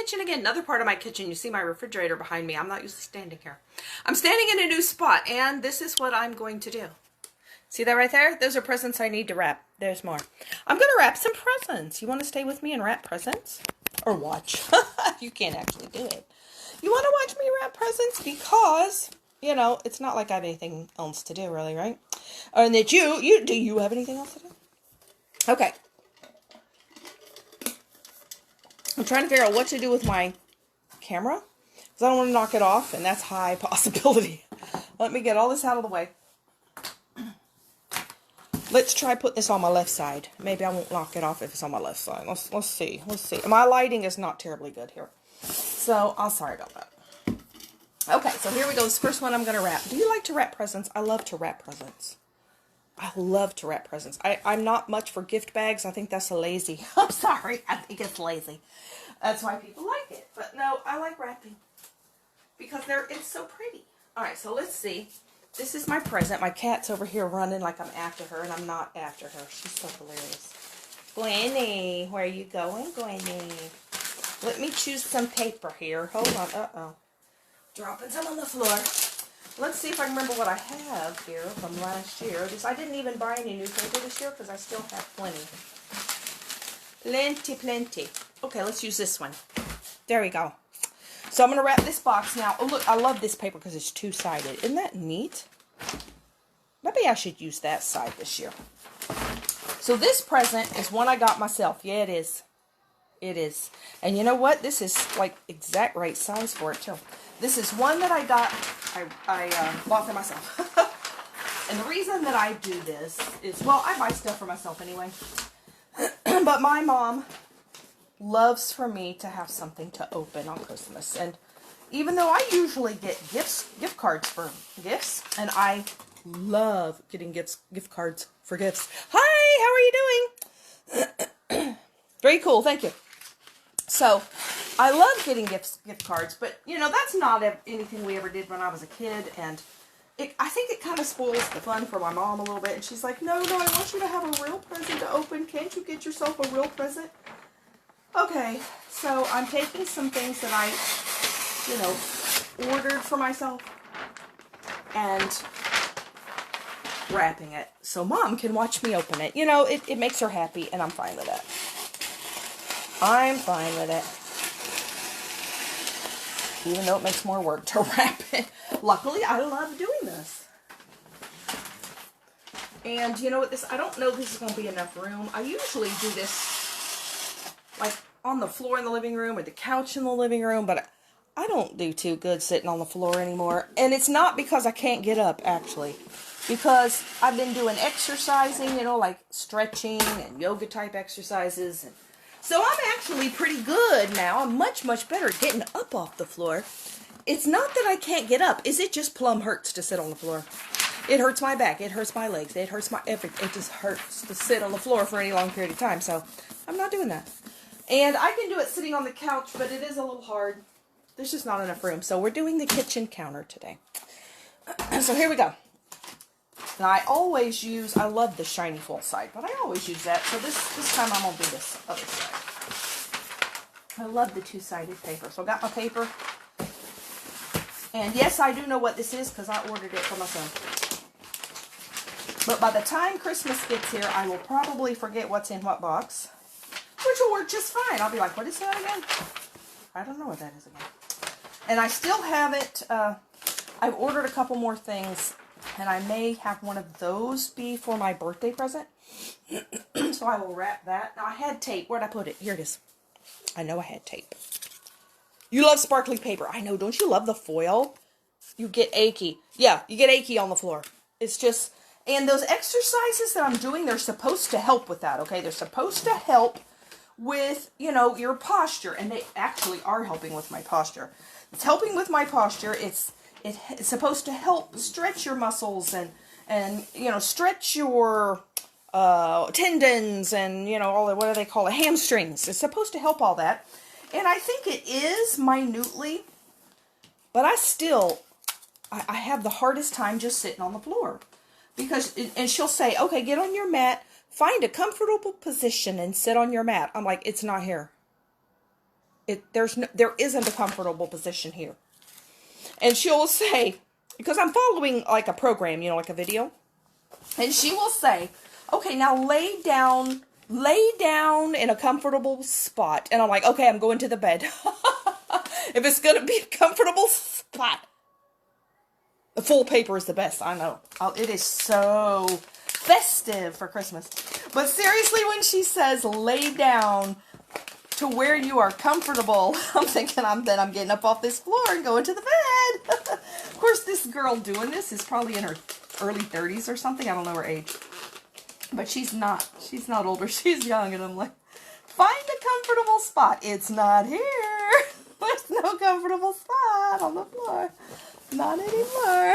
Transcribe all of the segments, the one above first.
kitchen again, another part of my kitchen. You see my refrigerator behind me. I'm not usually standing here. I'm standing in a new spot, and this is what I'm going to do. See that right there? Those are presents I need to wrap. There's more. I'm going to wrap some presents. You want to stay with me and wrap presents? Or watch. You can't actually do it. You want to watch me wrap presents because, you know, it's not like I have anything else to do, really, right? And that do you have anything else to do? Okay. I'm trying to figure out what to do with my camera, because I don't want to knock it off, and that's high possibility. Let me get all this out of the way. Let's try putting this on my left side. Maybe I won't knock it off if it's on my left side. Let's see. Let's see. My lighting is not terribly good here, so I'm sorry about that. Okay, so here we go. This first one I'm going to wrap. Do you like to wrap presents? I love to wrap presents. I love to wrap presents. I'm not much for gift bags. I think that's lazy. I'm sorry. I think it's lazy. That's why people like it. But no, I like wrapping because it's so pretty. All right, so let's see. This is my present. My cat's over here running like I'm after her, and I'm not after her. She's so hilarious. Gwenny, where are you going, Gwenny? Let me choose some paper here. Hold on. Uh-oh. Dropping some on the floor. Let's see if I can remember what I have here from last year. I didn't even buy any new paper this year because I still have plenty. Plenty. Okay, let's use this one. There we go. So I'm going to wrap this box now. Oh, look, I love this paper because it's two-sided. Isn't that neat? Maybe I should use that side this year. So this present is one I got myself. Yeah, it is. It is. And you know what? This is like exact right size for it, too. This is one that I got, I bought for myself. And the reason that I do this is, well, I buy stuff for myself anyway. But my mom loves for me to have something to open on Christmas. And even though I usually get gift cards for gifts, and I love getting gift cards for gifts. Hi, how are you doing? Very cool, thank you. So, I love getting gift cards, but, you know, that's not anything we ever did when I was a kid, and I think it kind of spoils the fun for my mom a little bit, and she's like, no, I want you to have a real present to open. Can't you get yourself a real present? Okay, so I'm taking some things that I, you know, ordered for myself, and wrapping it, so Mom can watch me open it. You know, it makes her happy, and I'm fine with it. I'm fine with it. Even though it makes more work to wrap it. Luckily, I love doing this. And you know what, I don't know if this is going to be enough room. I usually do this like on the floor in the living room or the couch in the living room, but I don't do too good sitting on the floor anymore. And it's not because I can't get up, actually. Because I've been doing exercising, you know, like stretching and yoga type exercises, and so I'm actually pretty good now. I'm much better at getting up off the floor. It's not that I can't get up. It just plumb hurts to sit on the floor. It hurts my back. It hurts my legs. It hurts my everything. It just hurts to sit on the floor for any long period of time. So I'm not doing that. And I can do it sitting on the couch, but it is a little hard. There's just not enough room. So we're doing the kitchen counter today. So here we go. And I always use, I love the shiny full side, but I always use that. So this time I'm going to do this other side. I love the two-sided paper. So I got my paper. And yes, I do know what this is because I ordered it for myself. But by the time Christmas gets here, I will probably forget what's in what box, which will work just fine. I'll be like, what is that again? I don't know what that is again. And I still haven't, I've ordered a couple more things. And I may have one of those be for my birthday present. So I will wrap that. Now I had tape. Where'd I put it? Here it is. I know I had tape. You love sparkly paper. I know. Don't you love the foil? You get achy. Yeah, you get achy on the floor. It's just... And those exercises that I'm doing, they're supposed to help with that, okay? They're supposed to help with, you know, your posture. And they actually are helping with my posture. It's helping with my posture. It's supposed to help stretch your muscles and you know, stretch your tendons and, you know, all the, what do they call it, hamstrings. It's supposed to help all that. And I think it is minutely, but I have the hardest time just sitting on the floor. Because, and she'll say, okay, get on your mat, find a comfortable position and sit on your mat. I'm like, it's not here. there isn't a comfortable position here. And she'll say, because I'm following like a program, you know, like a video, and she will say, okay, now lay down in a comfortable spot. And I'm like, okay, I'm going to the bed. If it's going to be a comfortable spot. The full paper is the best, I know. It is so festive for Christmas. But seriously, when she says lay down to where you are comfortable, I'm thinking I'm getting up off this floor and going to the bed. Of course, this girl doing this is probably in her early 30s or something. I don't know her age. But she's not older. She's young. And I'm like, find a comfortable spot. It's not here. There's no comfortable spot on the floor. Not anymore.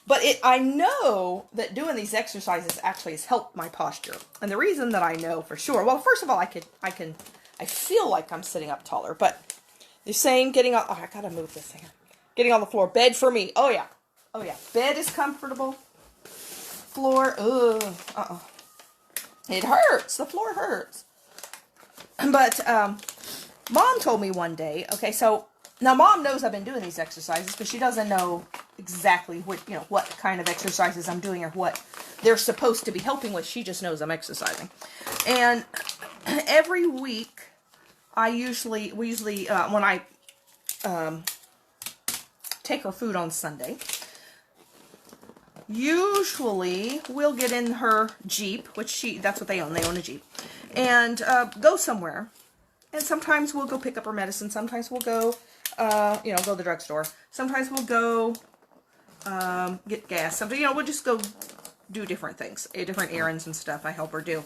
But I know that doing these exercises actually has helped my posture. And the reason that I know for sure, well, first of all, I feel like I'm sitting up taller. But they're saying getting on, I gotta move this here. Getting on the floor. Bed for me. Oh, yeah. Oh, yeah. Bed is comfortable. Floor, It hurts. The floor hurts. But, Mom told me one day, okay, so, now Mom knows I've been doing these exercises, but she doesn't know exactly what kind of exercises I'm doing or what they're supposed to be helping with. She just knows I'm exercising. And every week, we usually, when I, take her food on Sunday, usually we'll get in her Jeep, which that's what they own a Jeep, and go somewhere. And sometimes we'll go pick up her medicine. Sometimes we'll go, go to the drugstore. Sometimes we'll go get gas. Sometimes, we'll just go do different things, different errands and stuff I help her do.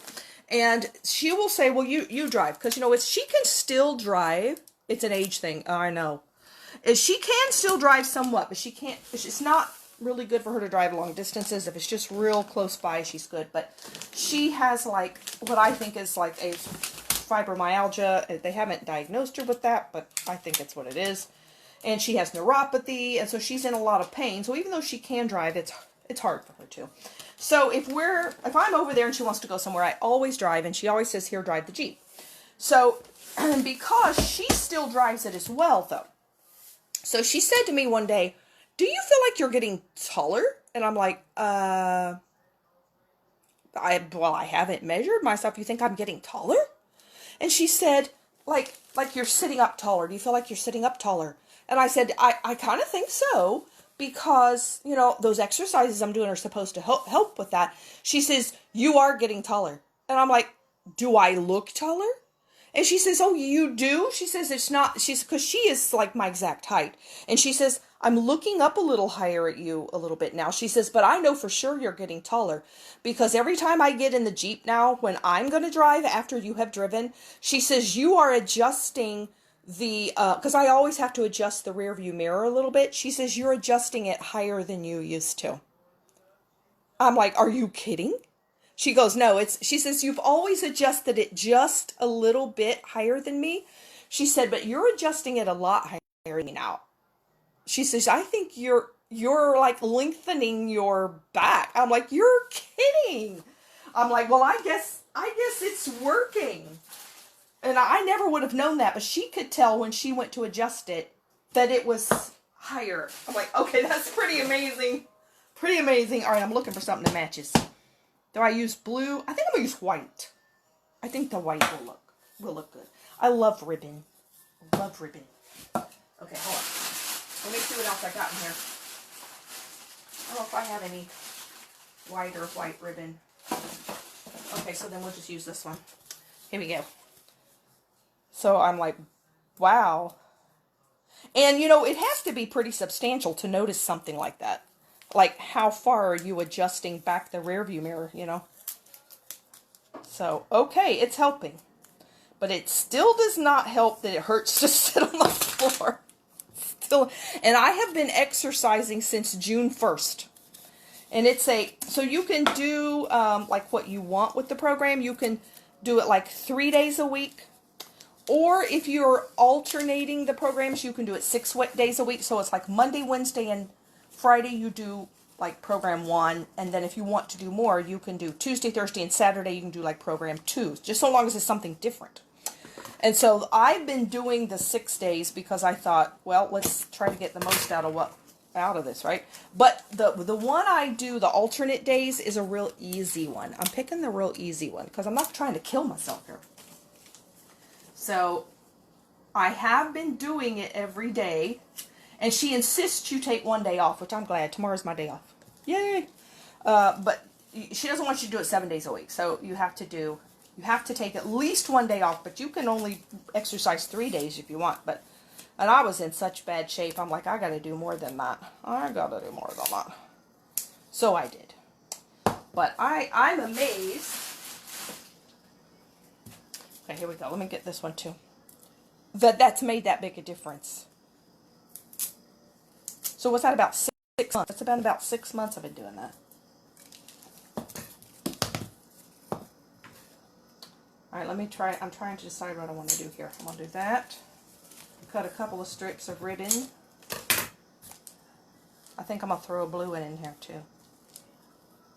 And she will say, well, you drive. Because, she can still drive. It's an age thing. I know. She can still drive somewhat, but she can't. It's not really good for her to drive long distances. If it's just real close by, she's good. But she has, like, what I think is like a fibromyalgia. They haven't diagnosed her with that, but I think it's what it is. And she has neuropathy, and so she's in a lot of pain. So even though she can drive, it's hard for her to. So if I'm over there and she wants to go somewhere, I always drive, and she always says, here, drive the Jeep. So, because she still drives it as well, though. So she said to me one day, do you feel like you're getting taller? And I'm like, I haven't measured myself. You think I'm getting taller? And she said, like you're sitting up taller. Do you feel like you're sitting up taller? And I said, I kind of think so, because, those exercises I'm doing are supposed to help with that. She says, you are getting taller. And I'm like, do I look taller? And she says, oh, you do? She says, it's not, because she is like my exact height. And she says, I'm looking up a little higher at you a little bit now. She says, but I know for sure you're getting taller, because every time I get in the Jeep now, when I'm going to drive after you have driven, she says, you are adjusting because I always have to adjust the rear view mirror a little bit. She says, you're adjusting it higher than you used to. I'm like, are you kidding? She goes, no, she says, you've always adjusted it just a little bit higher than me. She said, but you're adjusting it a lot higher than me now. She says, I think you're like lengthening your back. I'm like, you're kidding. I'm like, well, I guess it's working. And I never would have known that, but she could tell when she went to adjust it that it was higher. I'm like, okay, that's pretty amazing. Pretty amazing. All right, I'm looking for something that matches. Do I use blue? I think I'm going to use white. I think the white will look good. I love ribbon. I love ribbon. Okay, hold on. Let me see what else I got in here. I don't know if I have any white or white ribbon. Okay, so then we'll just use this one. Here we go. So I'm like, wow. And, it has to be pretty substantial to notice something like that. Like, how far are you adjusting back the rear view mirror, So, okay, it's helping. But it still does not help that it hurts to sit on the floor. And I have been exercising since June 1st. And so you can do, like, what you want with the program. You can do it, like, 3 days a week. Or if you're alternating the programs, you can do it 6 days a week. So it's like Monday, Wednesday, and Friday you do like program 1, and then if you want to do more, you can do Tuesday, Thursday, and Saturday. You can do like program 2, just so long as it's something different. And so I've been doing the 6 days because I thought, well, let's try to get the most out of this, right? But the one I do, the alternate days, is a real easy one. I'm picking the real easy one because I'm not trying to kill myself here. So I have been doing it every day, and she insists you take 1 day off, which I'm glad. Tomorrow's my day off. Yay! But she doesn't want you to do it 7 days a week, so you have to take at least 1 day off, but you can only exercise 3 days if you want. And I was in such bad shape, I'm like, I gotta do more than that. I gotta do more than that. So I did. But I'm amazed. Okay, here we go. Let me get this one too. That's made that big a difference. So what's that, about 6 months? It's been about 6 months I've been doing that. Alright, let me try. I'm trying to decide what I want to do here. I'm going to do that. Cut a couple of strips of ribbon. I think I'm going to throw a blue one in here too.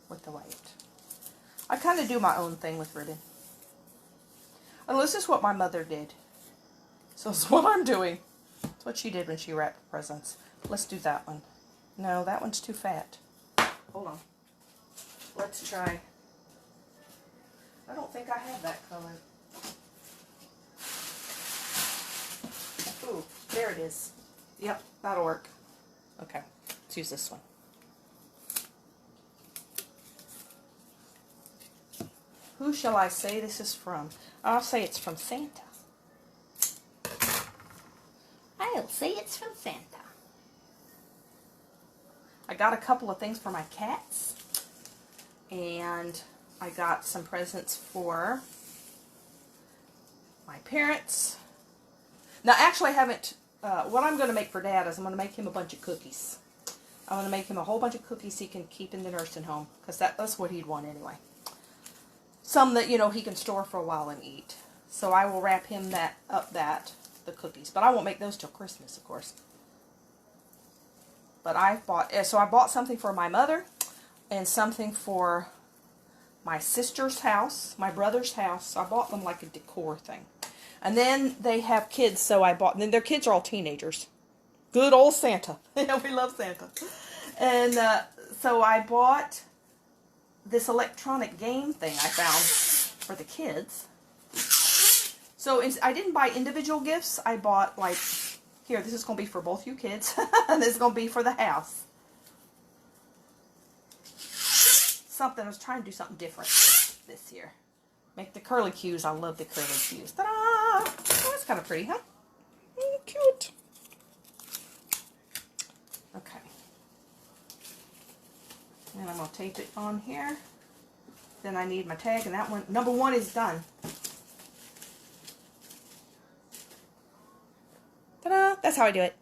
With the white. I kind of do my own thing with ribbon. And this is what my mother did. So it's what I'm doing. It's what she did when she wrapped presents. Let's do that one. No, that one's too fat. Hold on. Let's try. I don't think I have that color. Ooh, there it is. Yep, that'll work. Okay, let's use this one. Who shall I say this is from? I'll say it's from Santa. I'll say it's from Santa. I got a couple of things for my cats. And I got some presents for my parents. Now, actually, I haven't... what I'm going to make for Dad is I'm going to make him a bunch of cookies. I'm going to make him a whole bunch of cookies he can keep in the nursing home. Because that's what he'd want anyway. Some that, he can store for a while and eat. So I will wrap him the cookies. But I won't make those till Christmas, of course. But I bought something for my mother and something for my sister's house, my brother's house. I bought them like a decor thing. And then they have kids, so I bought, and then their kids are all teenagers. Good old Santa. Yeah, we love Santa. And so I bought this electronic game thing I found for the kids. So I didn't buy individual gifts. I bought, like, here, this is going to be for both you kids. And this is going to be for the house. I was trying to do something different this year. Make the curly cues. I love the curly cues. Ta-da! Oh, that's kind of pretty, huh? Cute. Okay. And I'm going to tape it on here. Then I need my tag, and that one, number 1 is done. Ta-da! That's how I do it.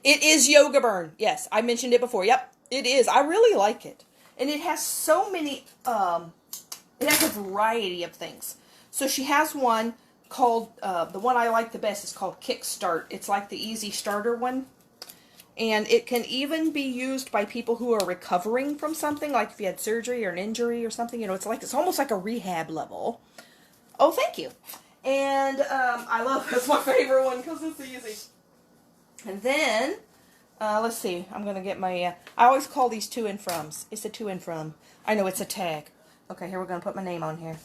It is Yoga Burn. Yes, I mentioned it before. Yep, it is. I really like it. And it has so many, it has a variety of things. So she has one called, the one I like the best is called Kickstart. It's like the easy starter one. And it can even be used by people who are recovering from something, like if you had surgery or an injury or something. It's almost like a rehab level. Oh, thank you. And I love it. It's my favorite one because it's easy. And then, let's see, I'm going to get my, I always call these to and froms. It's a to and from. I know, it's a tag. Okay, here we're going to put my name on here.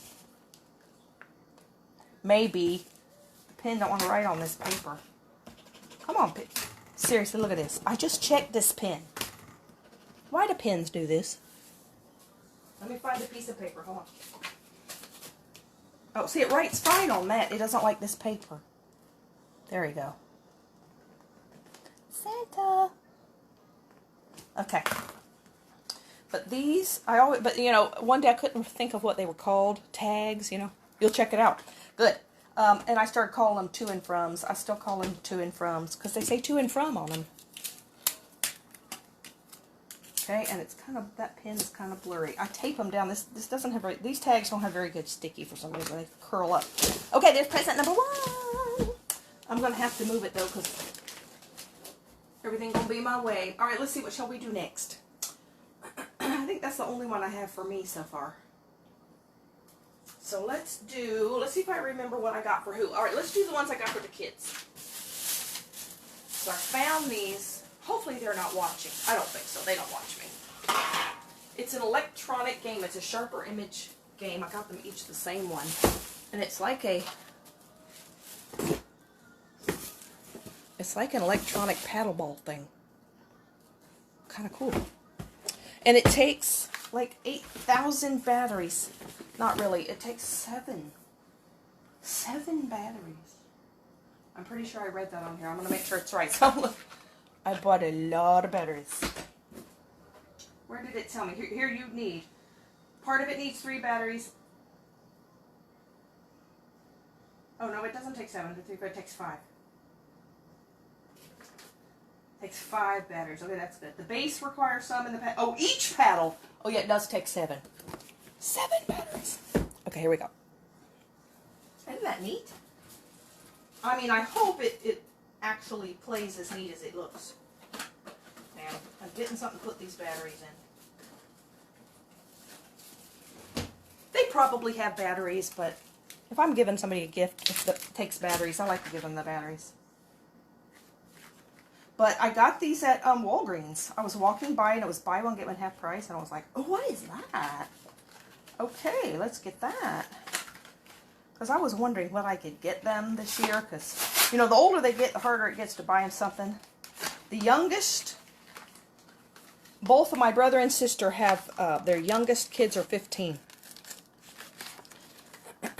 Maybe. The pen don't want to write on this paper. Come on, pen. Seriously, look at this. I just checked this pen. Why do pens do this? Let me find a piece of paper. Hold on. Oh, see, it writes fine on that. It doesn't like this paper. There you go. Santa. Okay. But these, one day I couldn't think of what they were called. Tags, You'll check it out. Good. And I started calling them to and froms. I still call them to and froms because they say to and from on them. Okay, and it's kind of, that pen is kind of blurry. I tape them down. This doesn't have very, these tags don't have very good sticky for some reason. They curl up. Okay, there's present number 1. I'm going to have to move it though because Everything gonna be my way. All right, let's see, what shall we do next? I think that's the only one I have for me so far. So let's see if I remember what I got for who. All right, let's do the ones I got for the kids. So I found these. Hopefully they're not watching. I don't think so. They don't watch me. It's an electronic game. It's a sharper image game. I got them each the same one. And it's like an electronic paddleball thing. Kind of cool. And it takes like 8,000 batteries. Not really. It takes 7 batteries. I'm pretty sure I read that on here. I'm going to make sure it's right. So I bought a lot of batteries. Where did it tell me? Here you need. Part of it needs 3 batteries. Oh, no, it doesn't take 7. It takes 5. It takes 5 batteries. Okay, that's good. The base requires some in the paddle. Oh, each paddle. Oh, yeah, it does take 7. 7 batteries. Okay, here we go. Isn't that neat? I mean, I hope it actually plays as neat as it looks. Now, I'm getting something to put these batteries in. They probably have batteries, but if I'm giving somebody a gift that takes batteries, I like to give them the batteries. But I got these at Walgreens. I was walking by and it was buy one, get one half price, and I was like, oh, what is that? Okay, let's get that. Because I was wondering what I could get them this year, because, you know, the older they get, the harder it gets to buy them something. The youngest, both of my brother and sister have, their youngest kids are 15.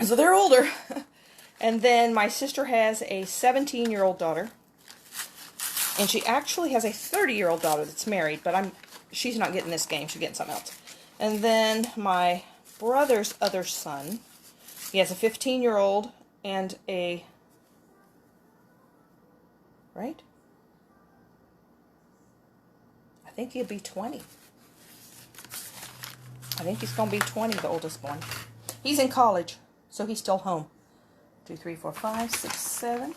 So they're older. And then my sister has a 17-year-old daughter. And she actually has a 30-year-old daughter that's married, but she's not getting this game. She's getting something else. And then my brother's other son, he has a 15-year-old and a, right? I think he'll be 20. I think he's going to be 20, the oldest one. He's in college, so he's still home. 2, 3, 4, 5, 6, 7.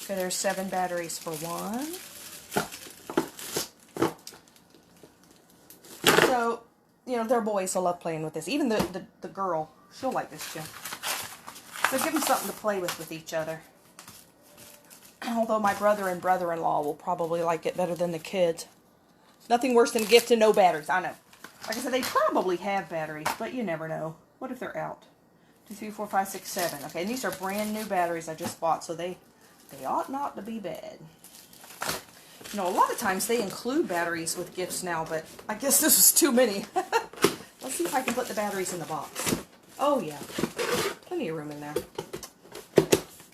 Okay, there's 7 batteries for one. So, you know, they're boys, so love playing with this. Even the girl, she'll like this too. So give them something to play with each other. Although my brother and brother-in-law will probably like it better than the kids. Nothing worse than a gift and no batteries, I know. Like I said, they probably have batteries, but you never know. What if they're out? 2, 3, 4, 5, 6, 7. Okay, and these are brand new batteries I just bought, so they ought not to be bad. You know, a lot of times they include batteries with gifts now, but I guess this was too many. Let's see if I can put the batteries in the box. Oh, yeah. Plenty of room in there.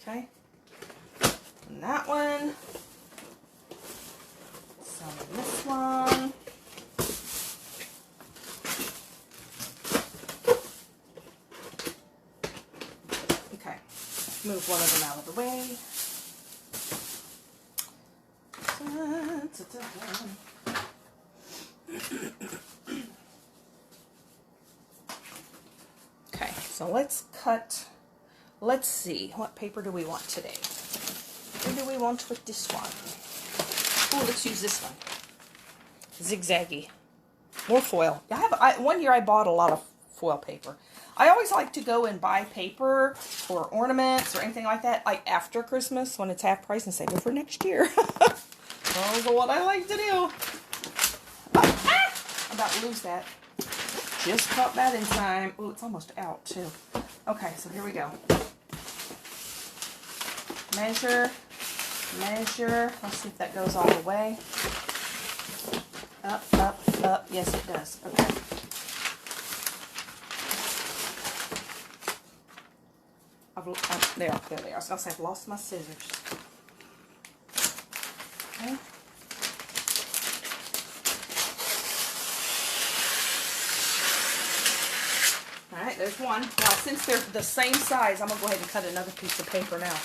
Okay. And that one. Some in this one. Okay. Move one of them out of the way. Okay, so let's see, what paper do we want today? What do we want with this one? Oh, let's use this one. Zigzaggy. More foil. One year I bought a lot of foil paper. I always like to go and buy paper for ornaments or anything like that, like after Christmas when it's half price and save it for next year. Those are what I like to do. I'm about to lose that. Just caught that in time. Oh, it's almost out too. Okay, so here we go. Measure, measure. Let's see if that goes all the way. Up, up, up. Yes, it does. Okay. There they are. I was going to say I've lost my scissors. Okay. Alright, there's one. Now, since they're the same size, I'm going to go ahead and cut another piece of paper now.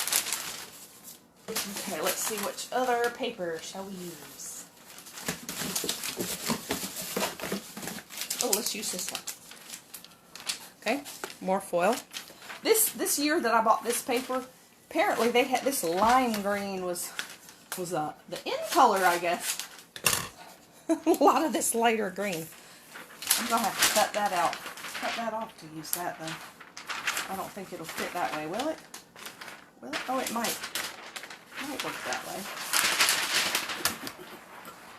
Okay, let's see which other paper shall we use. Oh, let's use this one. Okay, more foil. This year that I bought this paper, apparently they had this lime green was was the in color, I guess. A lot of this lighter green. I'm going to have to cut that out. Cut that off to use that, then. I don't think it'll fit that way, will it? Will it? Oh, it might. It might work that way.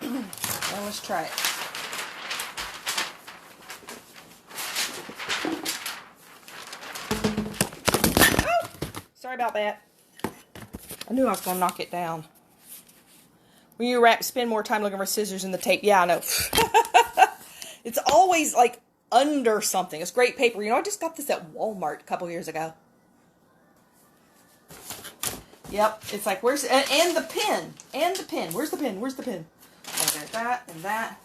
Well, let's try it. Oh! Sorry about that. I knew I was going to knock it down. When you wrap, spend more time looking for scissors in the tape. Yeah, I know. It's always like under something. It's great paper. You know, I just got this at Walmart a couple years ago. Yep. It's like, where's, and the pin. And the pin. Where's the pin? Where's the pin? Okay, that and that.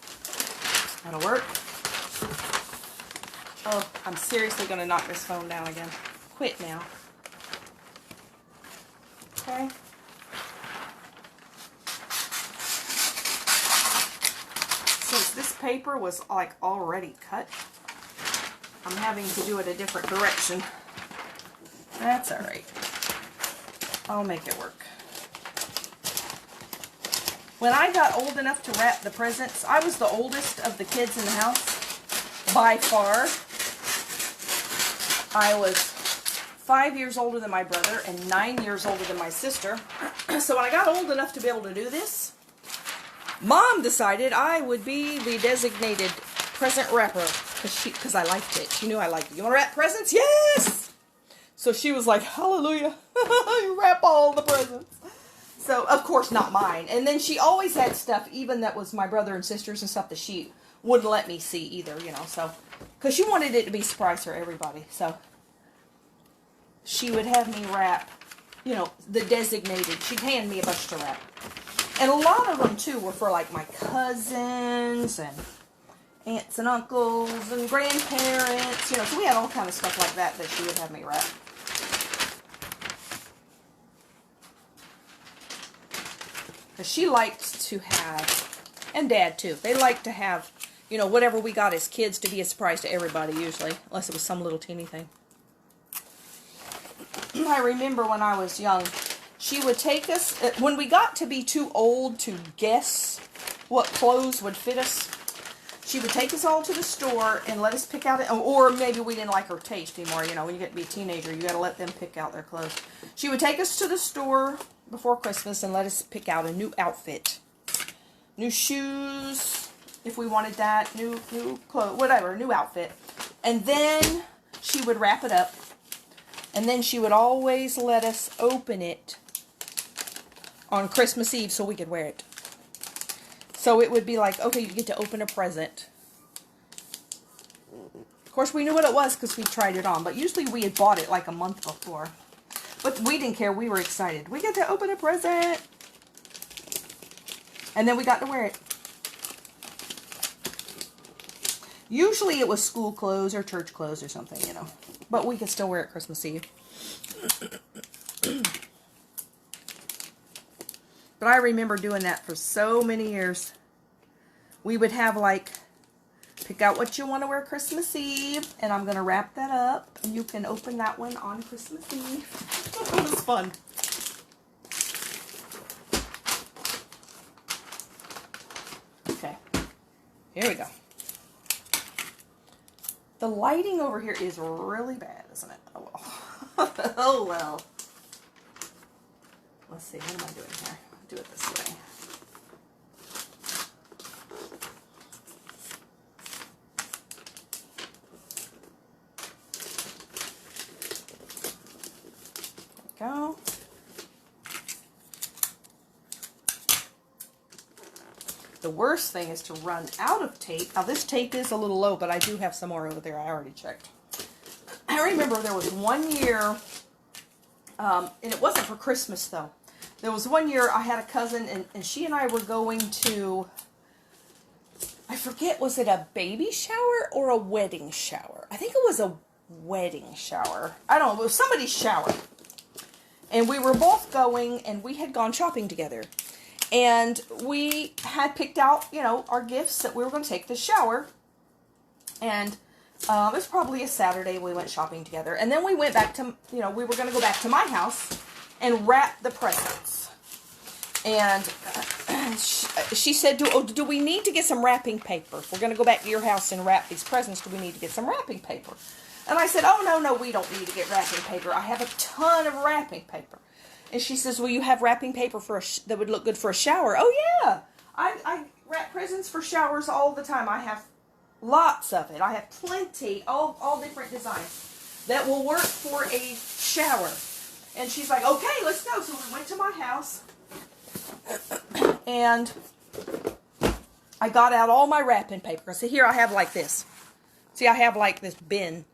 That'll work. Oh, I'm seriously going to knock this phone down again. Quit now. Okay. Since this paper was like already cut, I'm having to do it a different direction. That's alright. I'll make it work. When I got old enough to wrap the presents, I was the oldest of the kids in the house, by far. I was 5 years older than my brother and 9 years older than my sister. So when I got old enough to be able to do this, Mom decided I would be the designated present wrapper because I liked it. She knew I liked it. You want to wrap presents? Yes! So she was like, hallelujah, you wrap all the presents. So, of course, not mine. And then she always had stuff, even that was my brother and sisters and stuff that she wouldn't let me see either, you know. So, because she wanted it to be a surprise for everybody. So, she would have me wrap, you know, the designated. She'd hand me a bunch to wrap. And a lot of them, too, were for, like, my cousins and aunts and uncles and grandparents, you know. So we had all kind of stuff like that that she would have me wrap. Because she liked to have, and Dad, too, they liked to have, you know, whatever we got as kids to be a surprise to everybody, usually. Unless it was some little teeny thing. I remember when I was young, she would take us, when we got to be too old to guess what clothes would fit us, she would take us all to the store and let us pick out, or maybe we didn't like her taste anymore. You know, when you get to be a teenager, you got to let them pick out their clothes. She would take us to the store before Christmas and let us pick out a new outfit. New shoes, if we wanted that, new clothes, whatever, new outfit. And then she would wrap it up. And then she would always let us open it on Christmas Eve so we could wear it. So it would be like, okay, you get to open a present. Of course, we knew what it was because we tried it on. But usually we had bought it like a month before. But we didn't care. We were excited. We get to open a present. And then we got to wear it. Usually it was school clothes or church clothes or something, you know. But we could still wear it Christmas Eve. But I remember doing that for so many years. We would have like, pick out what you want to wear Christmas Eve. And I'm going to wrap that up. And you can open that one on Christmas Eve. It was fun. Okay. Here we go. The lighting over here is really bad, isn't it? Oh well. Oh well. Let's see, what am I doing here? I'll do it this way. There we go. The worst thing is to run out of tape. Now this tape is a little low, but I do have some more over there. I already checked. I remember there was one year, and it wasn't for Christmas though. There was one year I had a cousin, and she and I were going to, I forget, was it a baby shower or a wedding shower? I think it was a wedding shower. I don't know, it was somebody's shower. And we were both going, and we had gone shopping together. And we had picked out, you know, our gifts that we were going to take the shower. And it was probably a Saturday we went shopping together. And then we went back to, you know, we were going to go back to my house and wrap the presents. And she said, do we need to get some wrapping paper? If we're going to go back to your house and wrap these presents, do we need to get some wrapping paper? And I said, oh, no, we don't need to get wrapping paper. I have a ton of wrapping paper. And she says, well, you have wrapping paper that would look good for a shower. Oh, yeah. I wrap presents for showers all the time. I have lots of it. I have plenty, all different designs that will work for a shower. And she's like, okay, let's go. So we went to my house. And I got out all my wrapping paper. See, here I have like this. See, I have like this bin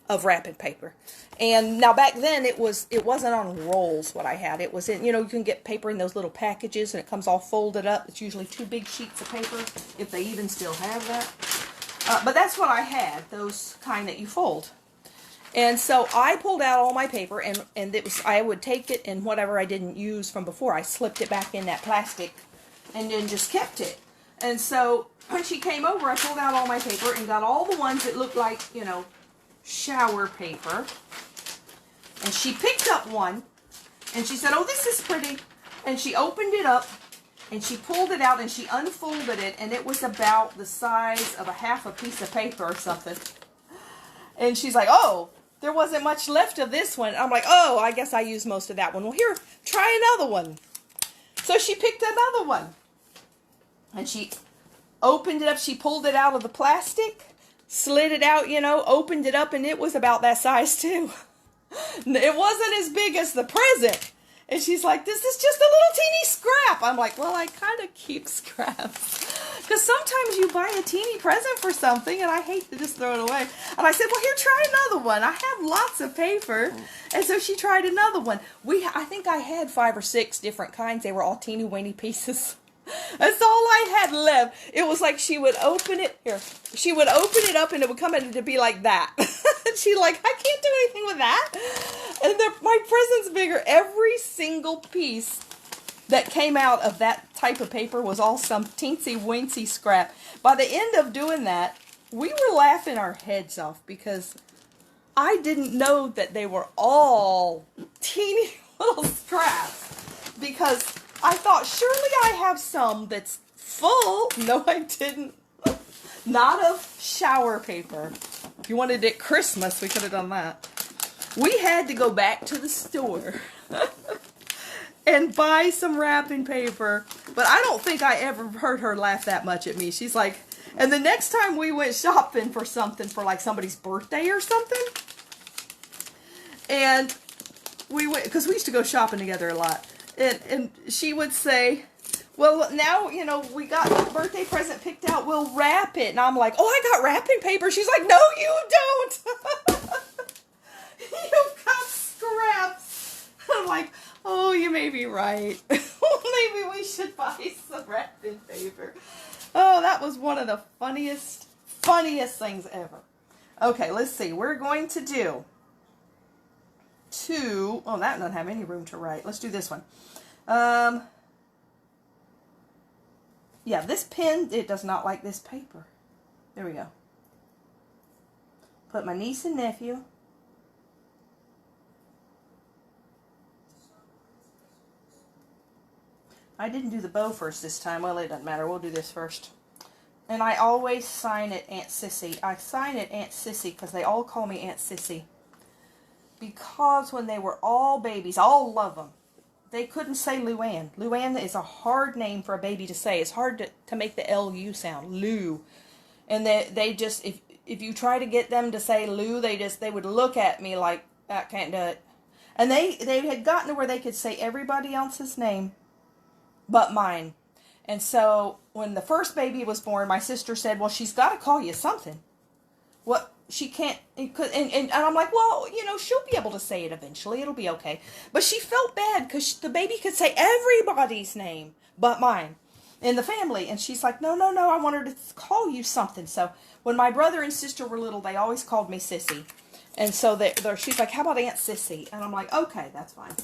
of wrapping paper. And now back then it wasn't on rolls what I had. It was in, you can get paper in those little packages and it comes all folded up. It's usually 2 big sheets of paper, if they even still have that. But that's what I had, those kind that you fold. And so I pulled out all my paper, and I would take it, and whatever I didn't use from before, I slipped it back in that plastic and then just kept it. And so when she came over, I pulled out all my paper and got all the ones that looked like, shower paper. And she picked up one, and she said, oh, this is pretty. And she opened it up, and she pulled it out, and she unfolded it, and it was about the size of a half a piece of paper or something. And she's like, oh, there wasn't much left of this one. I'm like, oh, I guess I used most of that one. Well, here, try another one. So she picked another one. And she opened it up. She pulled it out of the plastic, slid it out, opened it up, and it was about that size too. It wasn't as big as the present. And she's like, this is just a little teeny scrap. I'm like, well, I kind of keep scraps. Because sometimes you buy a teeny present for something, and I hate to just throw it away. And I said, well, here, try another one. I have lots of paper. And so she tried another one. I think I had 5 or 6 different kinds. They were all teeny weeny pieces. That's all I had left. It was like she would open it. Here. She would open it up, and it would come in to be like that. And she's like, I can't do anything with that. And my present's bigger. Every single piece that came out of that type of paper was all some teensy-weensy scrap. By the end of doing that, we were laughing our heads off because I didn't know that they were all teeny little scraps. Because I thought, surely I have some that's full. No, I didn't. Not of shower paper. If you wanted it Christmas, we could have done that. We had to go back to the store and buy some wrapping paper. But I don't think I ever heard her laugh that much at me. She's like, and the next time we went shopping for something for like somebody's birthday or something, and we went, because we used to go shopping together a lot, and she would say, well, now, we got the birthday present picked out, we'll wrap it. And I'm like, oh, I got wrapping paper. She's like, no, you don't. You've got scraps. I'm like, oh, you may be right. Maybe we should buy some wrapping paper. Oh, that was one of the funniest things ever. Okay, let's see. We're going to do 2. Oh, that doesn't have any room to write. Let's do this one. Yeah, this pen, it does not like this paper. There we go. Put my niece and nephew. I didn't do the bow first this time. Well, it doesn't matter. We'll do this first. And I always sign it Aunt Sissy. I sign it Aunt Sissy because they all call me Aunt Sissy. Because when they were all babies, all of them, they couldn't say Luann. Luann is a hard name for a baby to say. It's hard to make the L-U sound. Lou. And they just, if you try to get them to say Lou, they would look at me like, I can't do it. And they had gotten to where they could say everybody else's name but mine. And so when the first baby was born, my sister said, well, she's got to call you something. What? She can't, and I'm like, well, she'll be able to say it eventually. It'll be okay. But she felt bad because the baby could say everybody's name but mine in the family. And she's like, no, I want her to call you something. So when my brother and sister were little, they always called me Sissy. And so she's like, how about Aunt Sissy? And I'm like, okay, that's fine.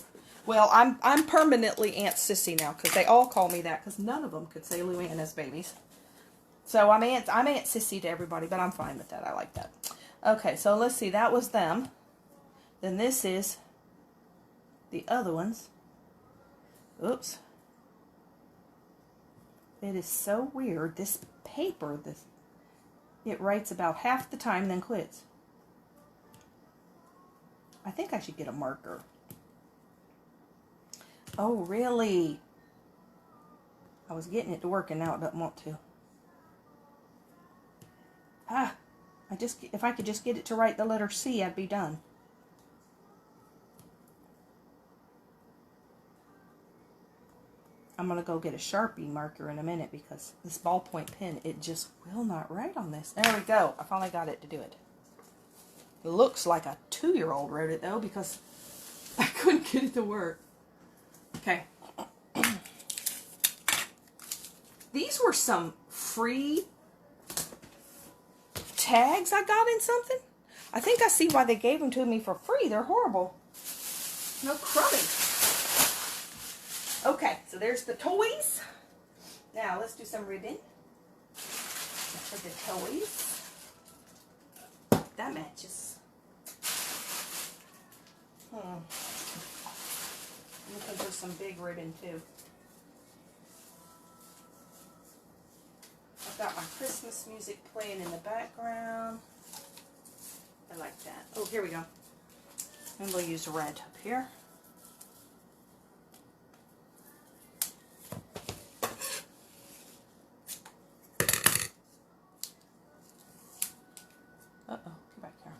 Well, I'm permanently Aunt Sissy now because they all call me that because none of them could say Luann as babies. So I'm Aunt Sissy to everybody, but I'm fine with that. I like that. Okay, so let's see. That was them. Then this is the other ones. Oops. It is so weird. This paper, it writes about half the time, then quits. I think I should get a marker. Oh, really? I was getting it to work and now it doesn't want to. If I could just get it to write the letter C, I'd be done. I'm going to go get a Sharpie marker in a minute because this ballpoint pen, it just will not write on this. There we go. I finally got it to do it. It looks like a 2-year-old wrote it though because I couldn't get it to work. Okay. These were some free tags I got in something. I think I see why they gave them to me for free. They're horrible. No crummy. Okay, so there's the toys. Now let's do some ribbon for the toys. That matches. Because there's some big ribbon too. I've got my Christmas music playing in the background. I like that. Oh, here we go. And we'll use red up here. Get back here.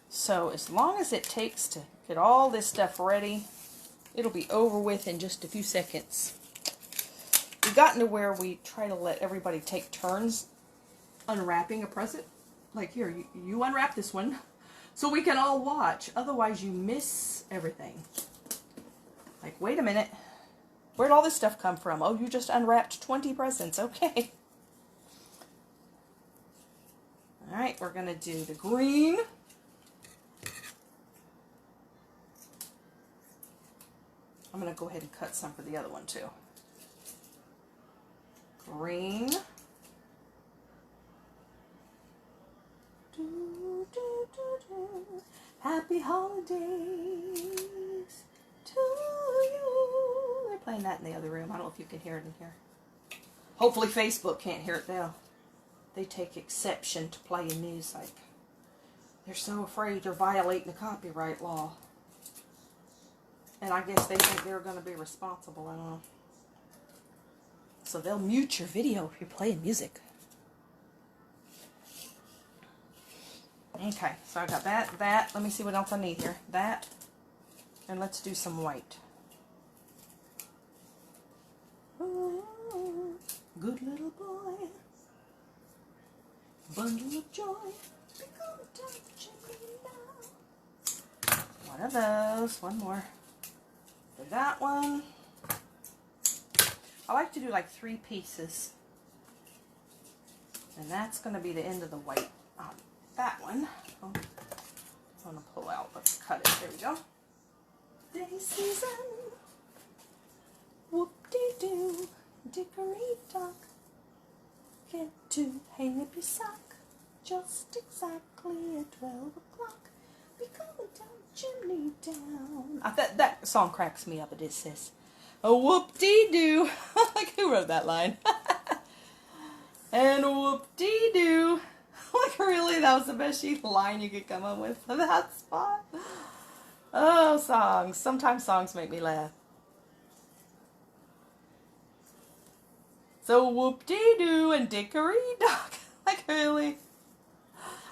So as long as it takes to get all this stuff ready, it'll be over with in just a few seconds. We've gotten to where we try to let everybody take turns unwrapping a present. Like here, you unwrap this one so we can all watch. Otherwise you miss everything. Like, wait a minute. Where'd all this stuff come from? Oh, you just unwrapped 20 presents. Okay. Alright, we're going to do the green. I'm going to go ahead and cut some for the other one too. Green. Do, do, do, do. Happy holidays to you. They're playing that in the other room. I don't know if you can hear it in here. Hopefully Facebook can't hear it now. They take exception to playing music. They're so afraid they're violating the copyright law. And I guess they think they're going to be responsible. I don't know. So they'll mute your video if you're playing music. Okay, so I got that. Let me see what else I need here. That. And let's do some white. Ooh, good little boy. Bundle of joy. One of those. One more. For that one. I like to do like 3 pieces. And that's going to be the end of the white on that one. Oh, I'm going to pull out. Let's cut it. There we go. Day season. Whoop-dee-doo. Dickory-dock. Get to hang up your sock. Just exactly at 12 o'clock. Be coming down the chimney down. That song cracks me up. It says, a whoop-dee-doo. Like, who wrote that line? And whoop-dee-doo. Like, really? That was the best line you could come up with for that spot? Oh, songs. Sometimes songs make me laugh. So whoop-dee-doo and dickory-dock. Like, really?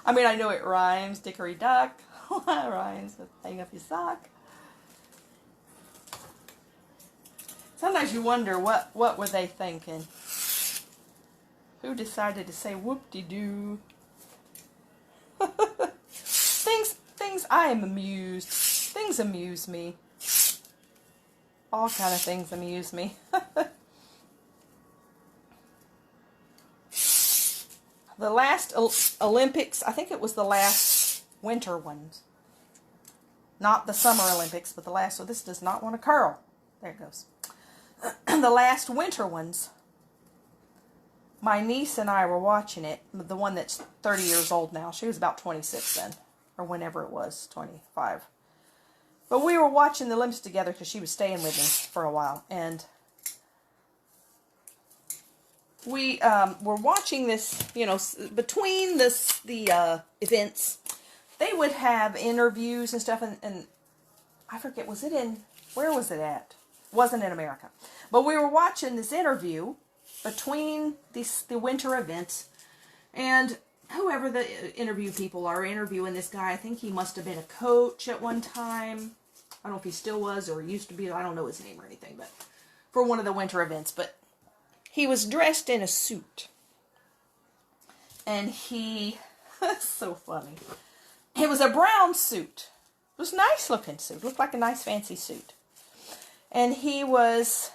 I mean, I know it rhymes. Dickory-dock. Rhymes with hang up your sock. Sometimes you wonder, what were they thinking? Who decided to say whoop-de-doo? I am amused. Things amuse me. All kind of things amuse me. The last Olympics, I think it was the last winter ones. Not the Summer Olympics, but the last. So this does not want to curl. There it goes. The last winter ones. My niece and I were watching it. The one that's 30 years old now. She was about 26 then. Or whenever it was, 25. But we were watching the Olympics together because she was staying with me for a while. And we were watching this, you know, between the events, they would have interviews and stuff, and I forget, was it in, where was it at? Wasn't in America. But we were watching this interview between the winter events, and whoever the interview people are interviewing this guy. I think he must have been a coach at one time. I don't know if he still was or used to be. I don't know his name or anything, but for one of the winter events. But he was dressed in a suit. And he, that's so funny. It was a brown suit. It was a nice looking suit. Looked like a nice fancy suit. And he was,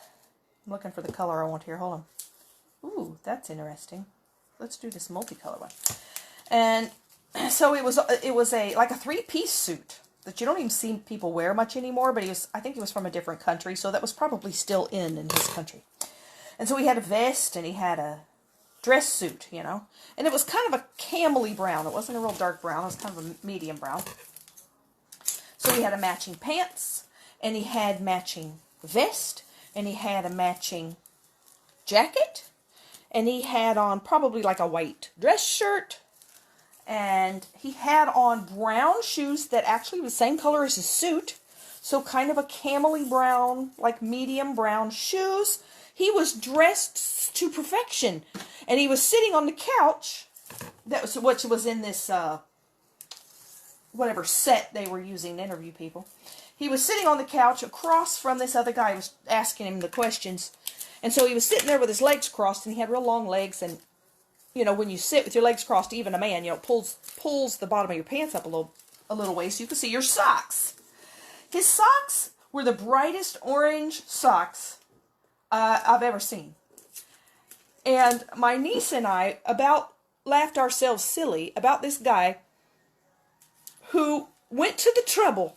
I'm looking for the color I want here. Hold on. Ooh, that's interesting. Let's do this multicolor one. And so it was a like a three-piece suit that you don't even see people wear much anymore, but I think he was from a different country, so that was probably still in his country. And so he had a vest and he had a dress suit, you know. And it was kind of a camely brown. It wasn't a real dark brown. It was kind of a medium brown. So he had a matching pants, and he had matching vest, and he had a matching jacket, and he had on probably like a white dress shirt, and he had on brown shoes that actually were the same color as his suit, so kind of a camely brown, like medium brown shoes. He was dressed to perfection, and he was sitting on the couch, that was which was in this, whatever set they were using to interview people. He was sitting on the couch across from this other guy who was asking him the questions. And so he was sitting there with his legs crossed, and he had real long legs. And, you know, when you sit with your legs crossed, even a man, you know, pulls the bottom of your pants up a little way so you can see your socks. His socks were the brightest orange socks I've ever seen. And my niece and I about laughed ourselves silly about this guy who went to the trouble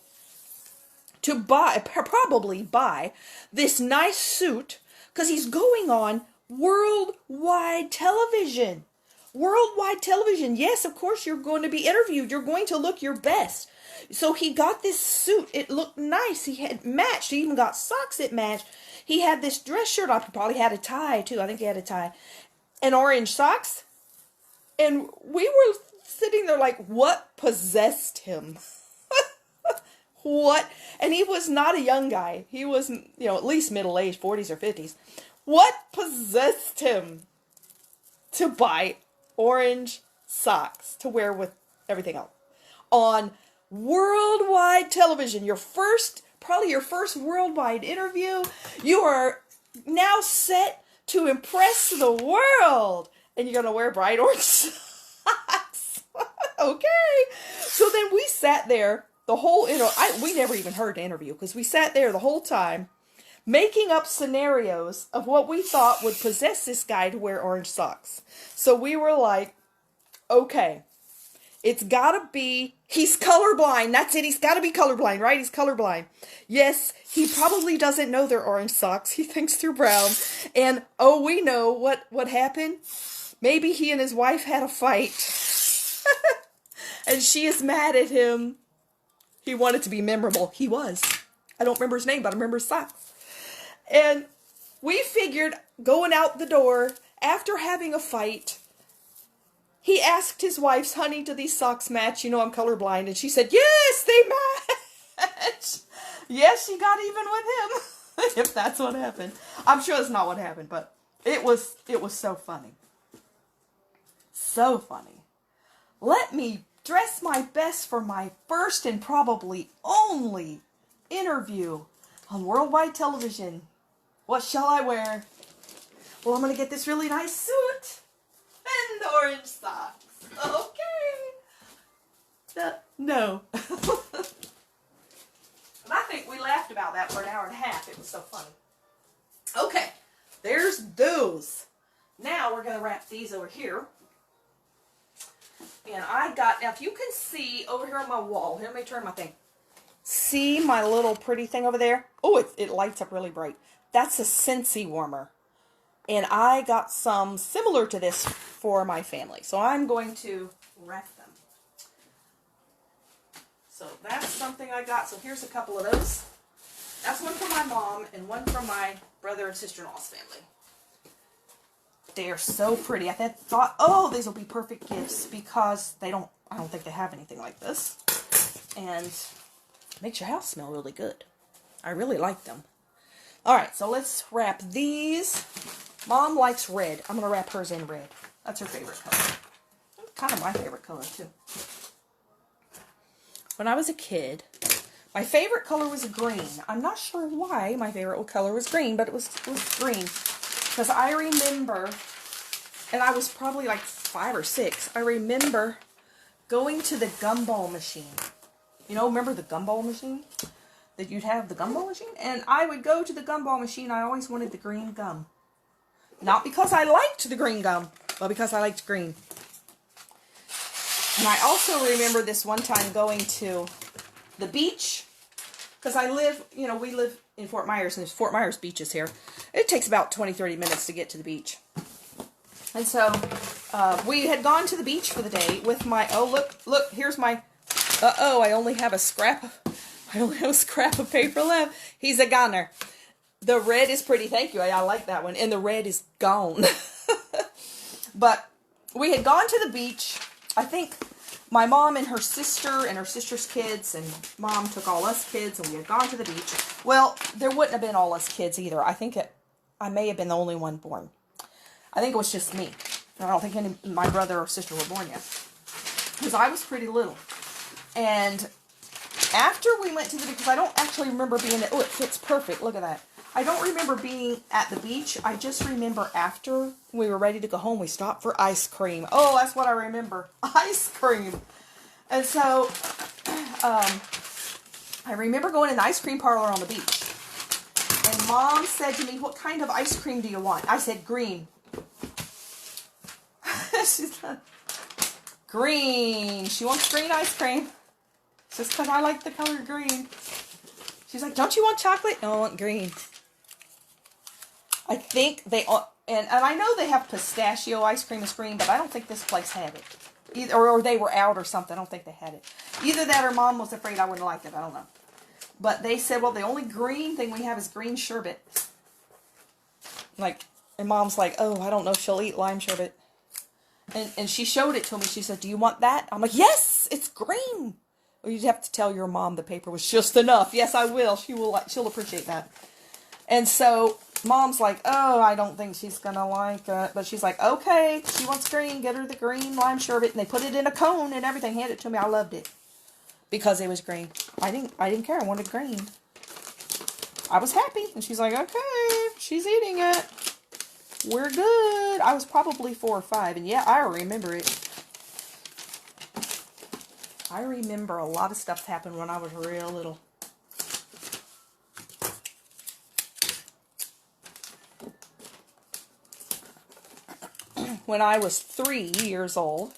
to probably buy this nice suit because he's going on worldwide television. Worldwide television. Yes, of course, you're going to be interviewed. You're going to look your best. So he got this suit. It looked nice. He had matched. He even got socks that matched. He had this dress shirt on. He probably had a tie, too. I think he had a tie. And orange socks. And we were sitting there like, what possessed him? What? And he was not a young guy. He was, you know, at least middle-aged, 40s or 50s. What possessed him to buy orange socks to wear with everything else? On worldwide television, probably your first worldwide interview, you are now set to impress the world. And you're going to wear bright orange socks. Okay. So then we sat there the whole, we never even heard the interview because we sat there the whole time making up scenarios of what we thought would possess this guy to wear orange socks. So we were like, okay, it's gotta be, he's colorblind. That's it. He's gotta be colorblind, right? He's colorblind. Yes, he probably doesn't know they're orange socks. He thinks they're brown. And, oh, we know what happened. Maybe he and his wife had a fight. And she is mad at him. He wanted to be memorable. He was. I don't remember his name, but I remember his socks. And we figured going out the door after having a fight, he asked his wife, honey, do these socks match? You know I'm colorblind. And she said, yes, they match. Yes, she got even with him. If that's what happened. I'm sure that's not what happened, but it was so funny. So funny. Let me dress my best for my first and probably only interview on worldwide television. What shall I wear? Well, I'm going to get this really nice suit and the orange socks. Okay. No. And I think we laughed about that for an hour and a half. It was so funny. Okay. There's those. Now we're going to wrap these over here. And now if you can see over here on my wall, here, let me turn my thing. See my little pretty thing over there? Oh, it lights up really bright. That's a Scentsy warmer. And I got some similar to this for my family. So I'm going to wrap them. So that's something I got. So here's a couple of those. That's one for my mom and one for my brother and sister-in-law's family. They are so pretty. I thought, oh, these will be perfect gifts because I don't think they have anything like this. And it makes your house smell really good. I really like them. All right, so let's wrap these. Mom likes red. I'm going to wrap hers in red. That's her favorite color. Kind of my favorite color, too. When I was a kid, my favorite color was green. I'm not sure why my favorite color was green, but it was green. Because I remember, and I was probably like 5 or 6, I remember going to the gumball machine. You know, remember the gumball machine? That you'd have the gumball machine? And I would go to the gumball machine. I always wanted the green gum. Not because I liked the green gum, but because I liked green. And I also remember this one time going to the beach. Because I live, you know, we live in Fort Myers, and there's Fort Myers beaches here. It takes about 20-30 minutes to get to the beach. And so, we had gone to the beach for the day with my, oh, look, here's my, I only have a scrap of paper left. He's a goner. The red is pretty, thank you, I like that one. And the red is gone. But we had gone to the beach, I think my mom and her sister's kids, and Mom took all us kids, and we had gone to the beach. Well, there wouldn't have been all us kids either. I think I may have been the only one born. I think it was just me. I don't think my brother or sister were born yet. Because I was pretty little. And after we went to the beach, because I don't actually remember being, oh, it fits perfect, look at that. I don't remember being at the beach. I just remember after we were ready to go home, we stopped for ice cream. Oh, that's what I remember. Ice cream. And so, I remember going in the ice cream parlor on the beach. And Mom said to me, what kind of ice cream do you want? I said, green. She's like, green. She wants green ice cream. Just because I like the color green. She's like, don't you want chocolate? No, I want green. I think they, and I know they have pistachio ice cream is green, but I don't think this place had it. Either, or they were out or something. I don't think they had it. Either that or Mom was afraid I wouldn't like it. I don't know. But they said, well, the only green thing we have is green sherbet. Like, and Mom's like, oh, I don't know if she'll eat lime sherbet. And she showed it to me. She said, do you want that? I'm like, yes, it's green. Well, you'd have to tell your mom the paper was just enough. Yes, I will. She'll appreciate that. And so Mom's like, oh, I don't think she's going to like it. But she's like, okay, she wants green. Get her the green lime sherbet. And they put it in a cone and everything. Handed it to me. I loved it. Because it was green. I didn't care. I wanted green. I was happy. And she's like, okay, she's eating it. We're good. I was probably 4 or 5. And yeah, I remember it. I remember a lot of stuff happened when I was real little. When I was 3 years old,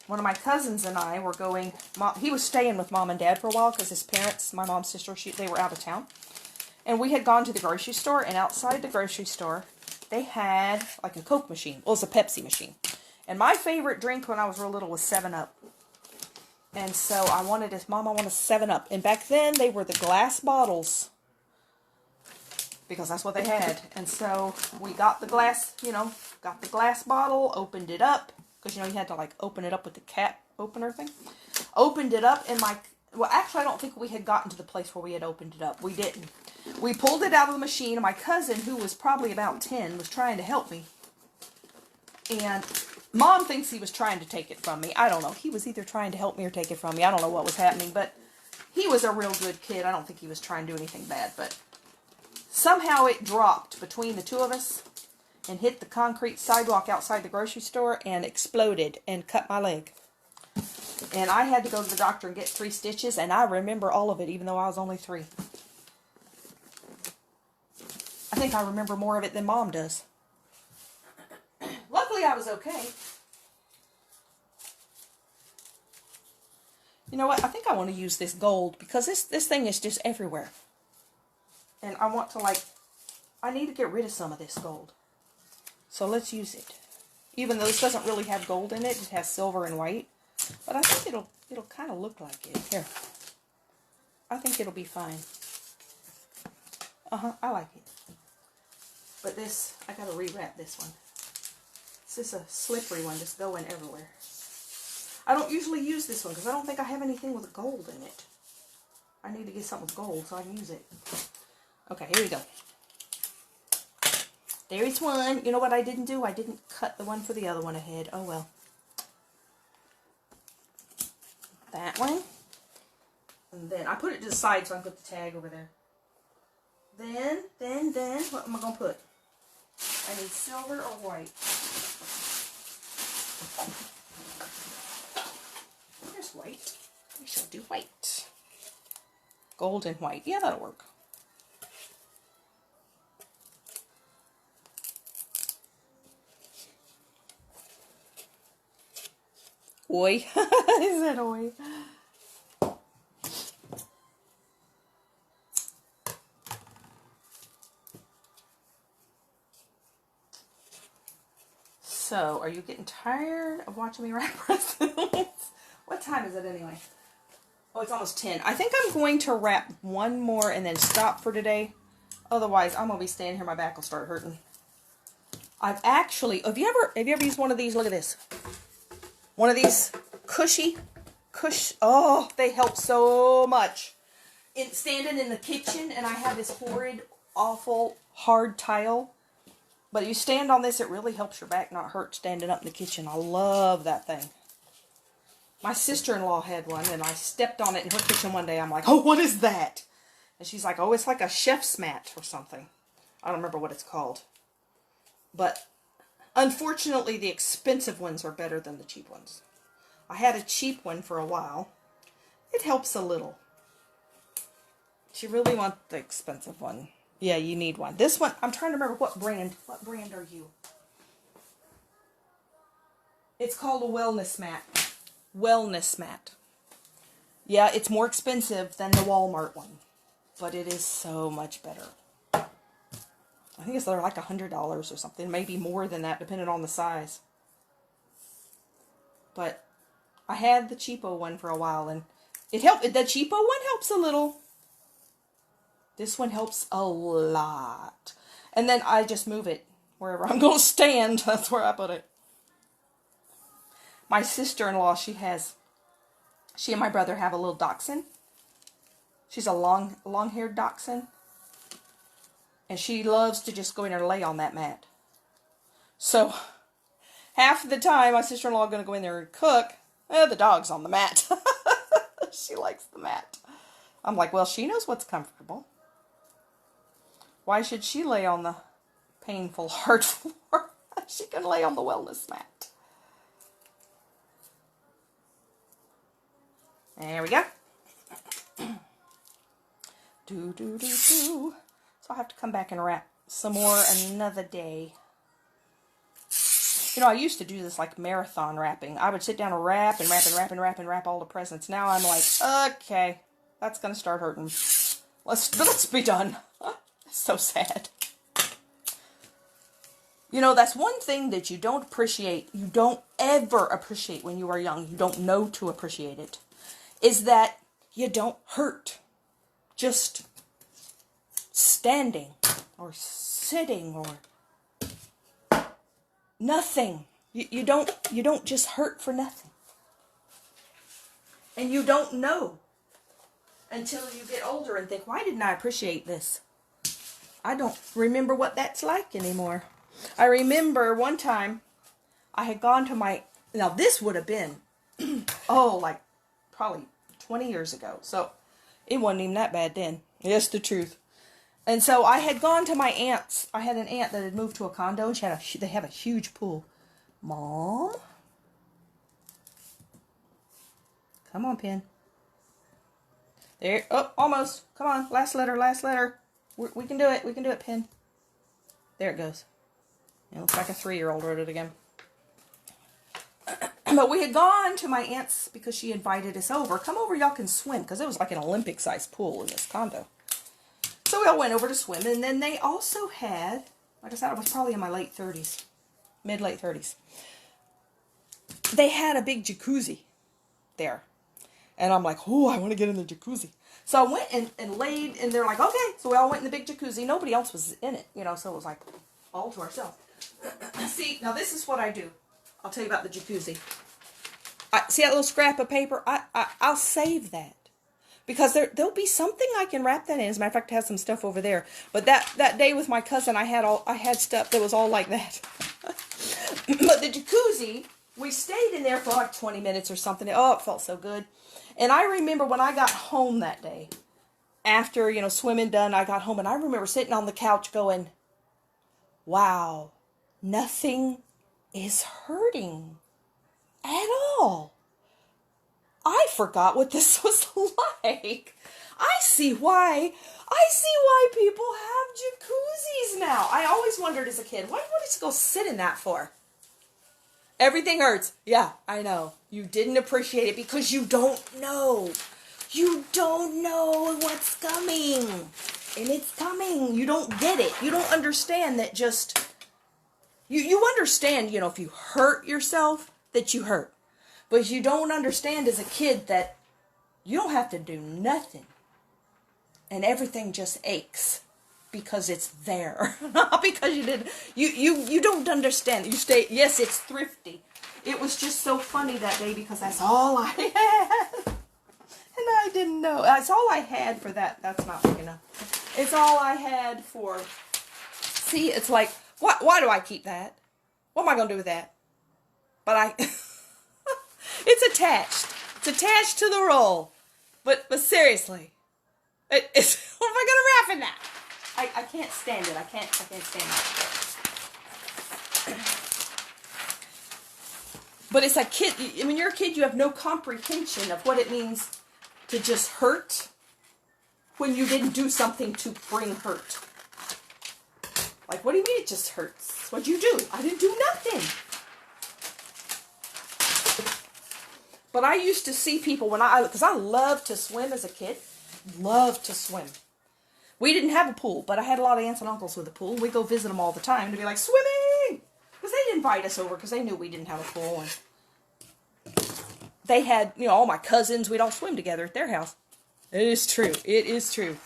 one of my cousins and I were going, he was staying with Mom and Dad for a while because his parents, my mom's sister, they were out of town. And we had gone to the grocery store, and outside the grocery store, they had like a Coke machine. Well, it was a Pepsi machine. And my favorite drink when I was real little was 7-Up. And so I wanted this, Mom, I want a 7-Up. And back then, they were the glass bottles. Because that's what they had. And so we got the glass, got the glass bottle, opened it up. Because, you had to, like, open it up with the cap opener thing. Opened it up, and well, actually, I don't think we had gotten to the place where we had opened it up. We didn't. We pulled it out of the machine, and my cousin, who was probably about 10, was trying to help me. And Mom thinks he was trying to take it from me. I don't know. He was either trying to help me or take it from me. I don't know what was happening, but he was a real good kid. I don't think he was trying to do anything bad, but somehow it dropped between the two of us and hit the concrete sidewalk outside the grocery store and exploded and cut my leg. And I had to go to the doctor and get 3 stitches, and I remember all of it, even though I was only 3. I think I remember more of it than Mom does. Luckily, I was okay. You know what? I think I want to use this gold because this thing is just everywhere. And I want to, I need to get rid of some of this gold. So let's use it. Even though this doesn't really have gold in it, it has silver and white. But I think it'll kind of look like it. Here. I think it'll be fine. I like it. But this, I gotta rewrap this one. This is a slippery one, just going everywhere. I don't usually use this one because I don't think I have anything with gold in it. I need to get something with gold so I can use it. Okay, here we go. There is one. You know what I didn't do? I didn't cut the one for the other one ahead. Oh well. That one. And then I put it to the side so I can put the tag over there. Then, what am I going to put? I need silver or white. There's white. We shall do white. Gold and white. Yeah, that'll work. Oi. Is that oi? So, are you getting tired of watching me wrap presents? What time is it anyway? Oh, it's almost 10. I think I'm going to wrap one more and then stop for today. Otherwise, I'm going to be standing here. My back will start hurting. I've actually... Have you ever used one of these? Look at this. One of these cushy... Oh, they help so much. Standing in the kitchen, and I have this horrid, awful, hard tile. But you stand on this, it really helps your back not hurt standing up in the kitchen. I love that thing. My sister-in-law had one, and I stepped on it in her kitchen one day. I'm like, oh, what is that? And she's like, oh, it's like a chef's mat or something. I don't remember what it's called. But unfortunately, the expensive ones are better than the cheap ones. I had a cheap one for a while. It helps a little. If you really want the expensive one, yeah, you need one. This one, I'm trying to remember what brand. What brand are you? It's called a wellness mat. Wellness mat. Yeah, it's more expensive than the Walmart one, but it is so much better. I think it's like $100 or something, maybe more than that, depending on the size. But I had the cheapo one for a while, and it helped. The cheapo one helps a little. This one helps a lot. And then I just move it wherever I'm going to stand. That's where I put it. My sister-in-law, she and my brother have a little dachshund. She's a long-haired dachshund. And she loves to just go in there and lay on that mat. So, half of the time, my sister-in-law is going to go in there and cook. The dog's on the mat. She likes the mat. I'm like, well, she knows what's comfortable. Why should she lay on the painful hard floor? She can lay on the wellness mat. There we go. So I'll have to come back and wrap some more another day. You know, I used to do this like marathon wrapping. I would sit down and wrap and wrap and wrap and wrap and wrap all the presents. Now I'm like, okay, that's going to start hurting. Let's be done. It's so sad. You know, that's one thing that you don't appreciate. You don't ever appreciate when you are young. You don't know to appreciate it. Is that you don't hurt. Just standing or sitting or nothing. You don't just hurt for nothing. And you don't know until you get older and think, why didn't I appreciate this? I don't remember what that's like anymore. I remember one time I had gone to now this would have been, like probably 20 years ago. So it wasn't even that bad then. Yes, the truth. And so I had gone to my aunt's. I had an aunt that had moved to a condo, and they have a huge pool. Mom? Come on, Pin. There. Oh, almost. Come on. Last letter, last letter. We can do it. We can do it, Pin. There it goes. It looks like a 3-year-old wrote it again. But we had gone to my aunt's because she invited us over. Come over, y'all can swim. Because it was like an Olympic-sized pool in this condo. So we all went over to swim. And then they also had, like I said, I was probably in my late 30s. Mid-late 30s. They had a big jacuzzi there. And I'm like, oh, I want to get in the jacuzzi. So I went and laid, and they're like, okay. So we all went in the big jacuzzi. Nobody else was in it, so it was like all to ourselves. See, now this is what I do. I'll tell you about the jacuzzi. See that little scrap of paper? I'll save that. Because there'll be something I can wrap that in. As a matter of fact, I have some stuff over there. But that day with my cousin, I had stuff that was all like that. But the jacuzzi, we stayed in there for like 20 minutes or something. Oh, it felt so good. And I remember when I got home that day, after, swimming done, I got home, and I remember sitting on the couch going, wow, nothing is hurting at all. I forgot what this was like. I see why people have jacuzzis now. I always wondered as a kid, why would I go sit in that for? Everything hurts. Yeah, I know. You didn't appreciate it because you don't know. You don't know what's coming. And it's coming. You don't get it. You don't understand that just... You understand, if you hurt yourself, that you hurt. But you don't understand as a kid that you don't have to do nothing. And everything just aches because it's there. Not because you didn't. You don't understand. Yes, it's thrifty. It was just so funny that day because that's all I had. And I didn't know. That's all I had for that. That's not big enough. It's all I had for... See, it's like, why do I keep that? What am I going to do with that? But it's attached. It's attached to the roll. But seriously, what am I going to wrap in that? I can't stand it. I can't stand it. But it's a kid. When you're a kid, you have no comprehension of what it means to just hurt when you didn't do something to bring hurt. Like, what do you mean it just hurts? What'd you do? I didn't do nothing. But I used to see people because I loved to swim as a kid. Loved to swim. We didn't have a pool, but I had a lot of aunts and uncles with a pool. We'd go visit them all the time to be like, swimming! Because they'd invite us over because they knew we didn't have a pool. And they had, all my cousins, we'd all swim together at their house. It is true. It is true.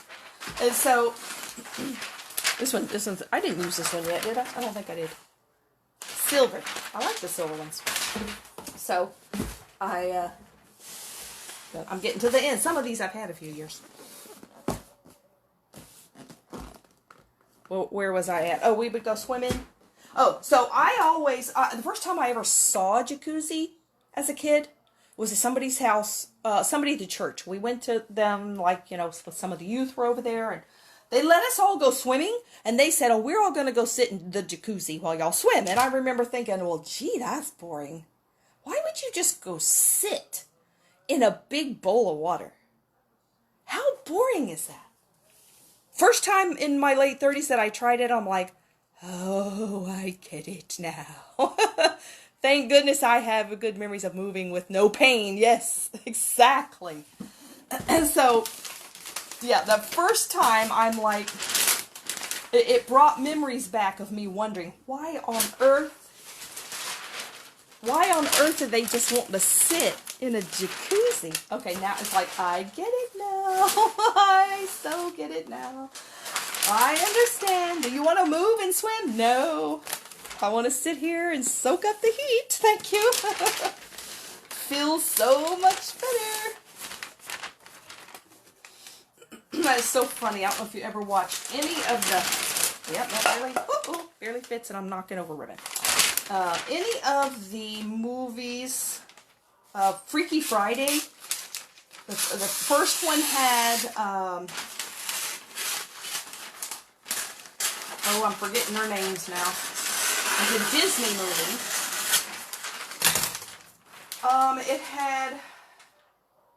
And so, this one, I didn't use this one yet, did I? I don't think I did. Silver. I like the silver ones. So, I'm getting to the end. Some of these I've had a few years. Well, where was I at? Oh, we would go swimming. Oh, so I always, the first time I ever saw a jacuzzi as a kid was at somebody's house, somebody at the church. We went to them, some of the youth were over there, and they let us all go swimming, and they said, oh, we're all going to go sit in the jacuzzi while y'all swim. And I remember thinking, well, gee, that's boring. Why would you just go sit in a big bowl of water? How boring is that? First time in my late 30s that I tried it, I'm like, oh, I get it now. Thank goodness I have good memories of moving with no pain. Yes, exactly. And so, yeah, the first time I'm like, it brought memories back of me wondering, why on earth did they just want to sit in a jacuzzi? Okay, now it's like, I get it now. I so get it now. I understand. Do you want to move and swim? No. I want to sit here and soak up the heat. Thank you. Feels so much better. That is so funny. I don't know if you ever watched any of the... Yep, that barely fits, and I'm knocking over ribbon. Any of the movies, Freaky Friday, the first one had, I'm forgetting their names now. It was a Disney movie. It had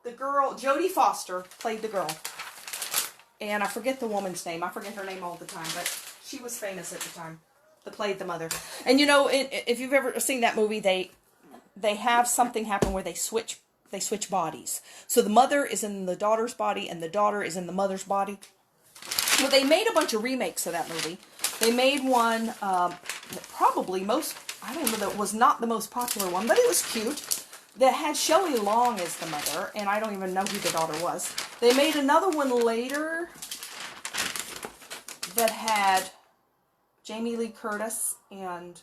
the girl, Jodie Foster played the girl. And I forget the woman's name. I forget her name all the time, but she was famous at the time. That played the mother. And if you've ever seen that movie, they have something happen where they switch bodies. So the mother is in the daughter's body and the daughter is in the mother's body. Well, they made a bunch of remakes of that movie. They made one, probably that was not the most popular one, but it was cute. That had Shelley Long as the mother, and I don't even know who the daughter was. They made another one later that had Jamie Lee Curtis and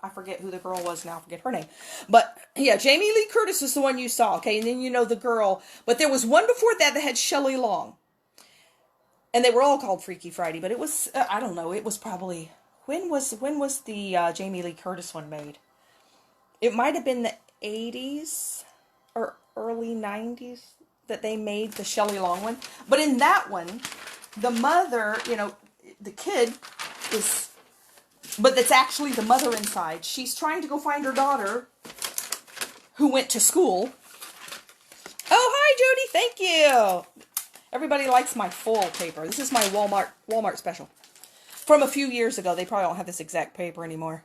I forget who the girl was now. I forget her name. But, yeah, Jamie Lee Curtis was the one you saw, okay? And then you know the girl. But there was one before that that had Shelley Long. And they were all called Freaky Friday. But it was, I don't know, it was probably... When was the Jamie Lee Curtis one made? It might have been the 80s or early 90s that they made the Shelley Long one. But in that one, the mother, you know, the kid is... But that's actually the mother inside. She's trying to go find her daughter who went to school. Oh, hi, Jody. Thank you. Everybody likes my foil paper. This is my Walmart special. From a few years ago. They probably don't have this exact paper anymore.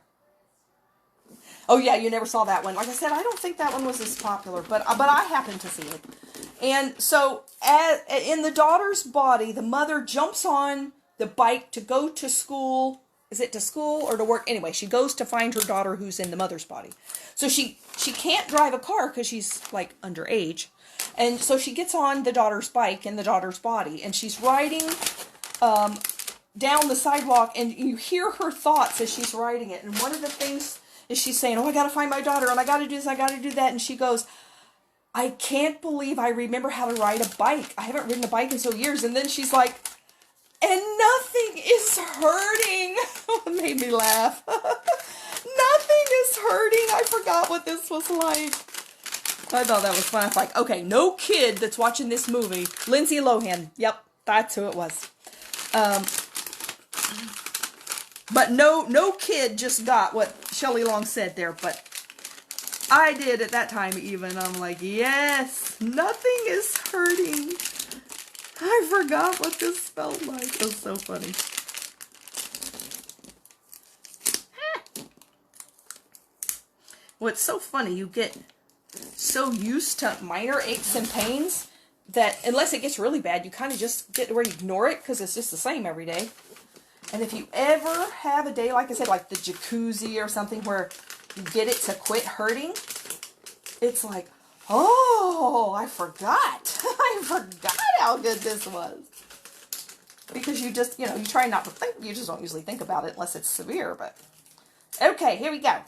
Oh, yeah, you never saw that one. Like I said, I don't think that one was as popular, but I happened to see it. And so, in the daughter's body, the mother jumps on the bike to go to school. Is it to school or to work? Anyway, she goes to find her daughter who's in the mother's body. So she can't drive a car because she's, like, underage. And so she gets on the daughter's bike in the daughter's body. And she's riding down the sidewalk. And you hear her thoughts as she's riding it. And one of the things is she's saying, oh, I got to find my daughter. And I got to do this. I got to do that. And she goes, I can't believe I remember how to ride a bike. I haven't ridden a bike in so years. And then she's like, and nothing is hurting. It made me laugh. Nothing is hurting. I forgot what this was like. I thought that was fun. I was like, okay, no kid that's watching this movie. Lindsay Lohan. Yep, that's who it was. But no kid just got what Shelley Long said there. But I did at that time even. I'm like, yes, nothing is hurting. I forgot what this felt like. It was so funny. Well, it's so funny. You get so used to minor aches and pains that unless it gets really bad, you kind of just get to where you ignore it because it's just the same every day. And if you ever have a day, like I said, like the jacuzzi or something where you get it to quit hurting, it's like, oh, I forgot. I forgot how good this was. Because you just, you know, you try not to think, you just don't usually think about it unless it's severe, but. Okay, here we go.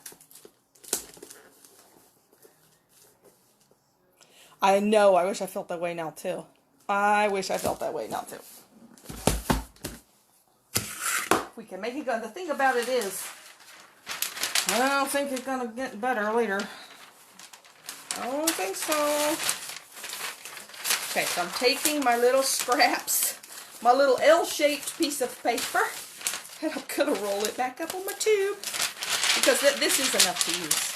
I know, I wish I felt that way now too. I wish I felt that way now too. We can make it go. The thing about it is, I don't think it's going to get better later. I don't think so. Okay, so I'm taking my little scraps, my little L-shaped piece of paper, and I'm going to roll it back up on my tube, because this is enough to use.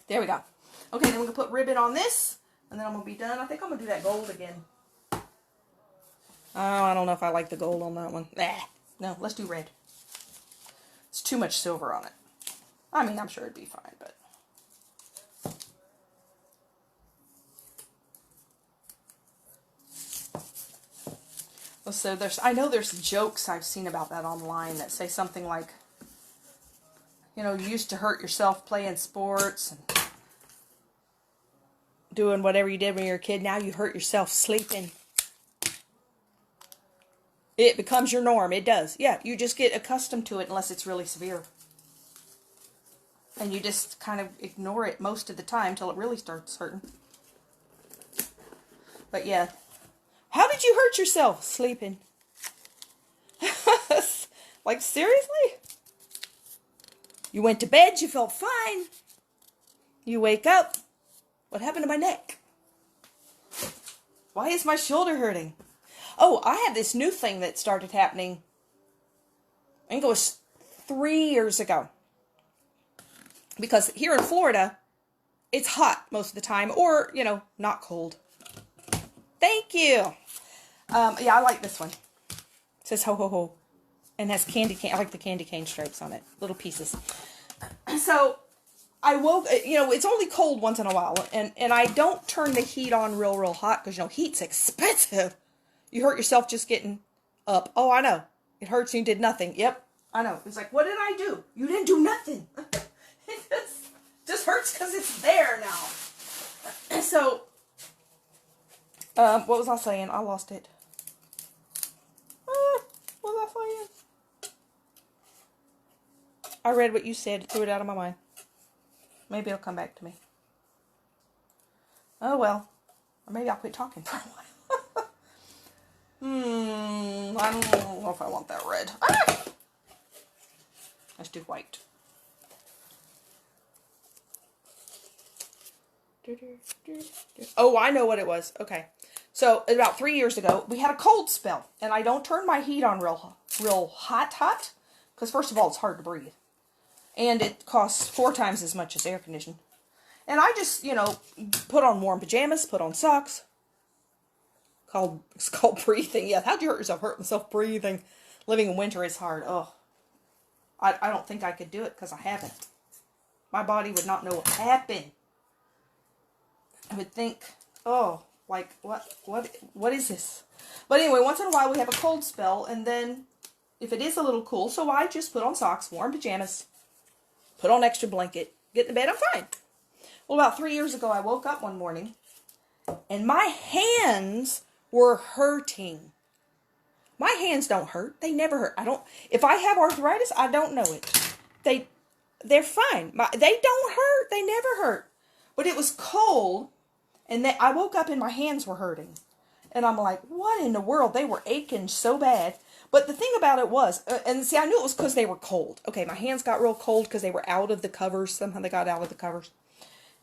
There we go. Okay, then we're going to put ribbon on this, and then I'm going to be done. I think I'm going to do that gold again. Oh, I don't know if I like the gold on that one. No, let's do red. It's too much silver on it. I mean, I'm sure it'd be fine, but... So I know there's jokes I've seen about that online that say something like, you know, you used to hurt yourself playing sports and doing whatever you did when you were a kid. Now you hurt yourself sleeping. It becomes your norm. It does. Yeah, you just get accustomed to it unless it's really severe. And you just kind of ignore it most of the time till it really starts hurting. But yeah. How did you hurt yourself? Sleeping. Like, seriously? You went to bed, you felt fine. You wake up. What happened to my neck? Why is my shoulder hurting? Oh, I have this new thing that started happening. I think it was 3 years ago. Because here in Florida, it's hot most of the time. Or, you know, not cold. Thank you. Yeah, I like this one. It says ho ho ho. And has candy cane. I like the candy cane stripes on it. Little pieces. So, I woke, you know, it's only cold once in a while. And I don't turn the heat on real hot. Because, you know, heat's expensive. You hurt yourself just getting up. Oh, I know. It hurts and you did nothing. Yep, I know. It's like, what did I do? You didn't do nothing. It just hurts because it's there now. So, what was I saying? I lost it. What was I saying? I read what you said, threw it out of my mind. Maybe it'll come back to me. Oh well. Or maybe I'll quit talking for a while. I don't know if I want that red. Ah! Let's do white. Oh, I know what it was. Okay. So, about 3 years ago, we had a cold spell. And I don't turn my heat on real hot. Because first of all, it's hard to breathe. And it costs 4 times as much as air conditioning. And I just, put on warm pajamas, put on socks. It's called breathing. Yeah, how'd you hurt yourself? Hurt myself breathing. Living in winter is hard. Oh, I don't think I could do it because I haven't. My body would not know what happened. I would think, oh, like, what is this? But anyway, once in a while we have a cold spell, and then if it is a little cool, so I just put on socks, warm pajamas, put on extra blanket, get in bed, I'm fine. Well, about 3 years ago, I woke up one morning, and my hands were hurting. My hands don't hurt. They never hurt. If I have arthritis, I don't know it. They're fine. They don't hurt. They never hurt. But it was cold, and I woke up and my hands were hurting. And I'm like, what in the world? They were aching so bad. But the thing about it was, and see, I knew it was because they were cold. Okay, my hands got real cold because they were out of the covers. Somehow they got out of the covers.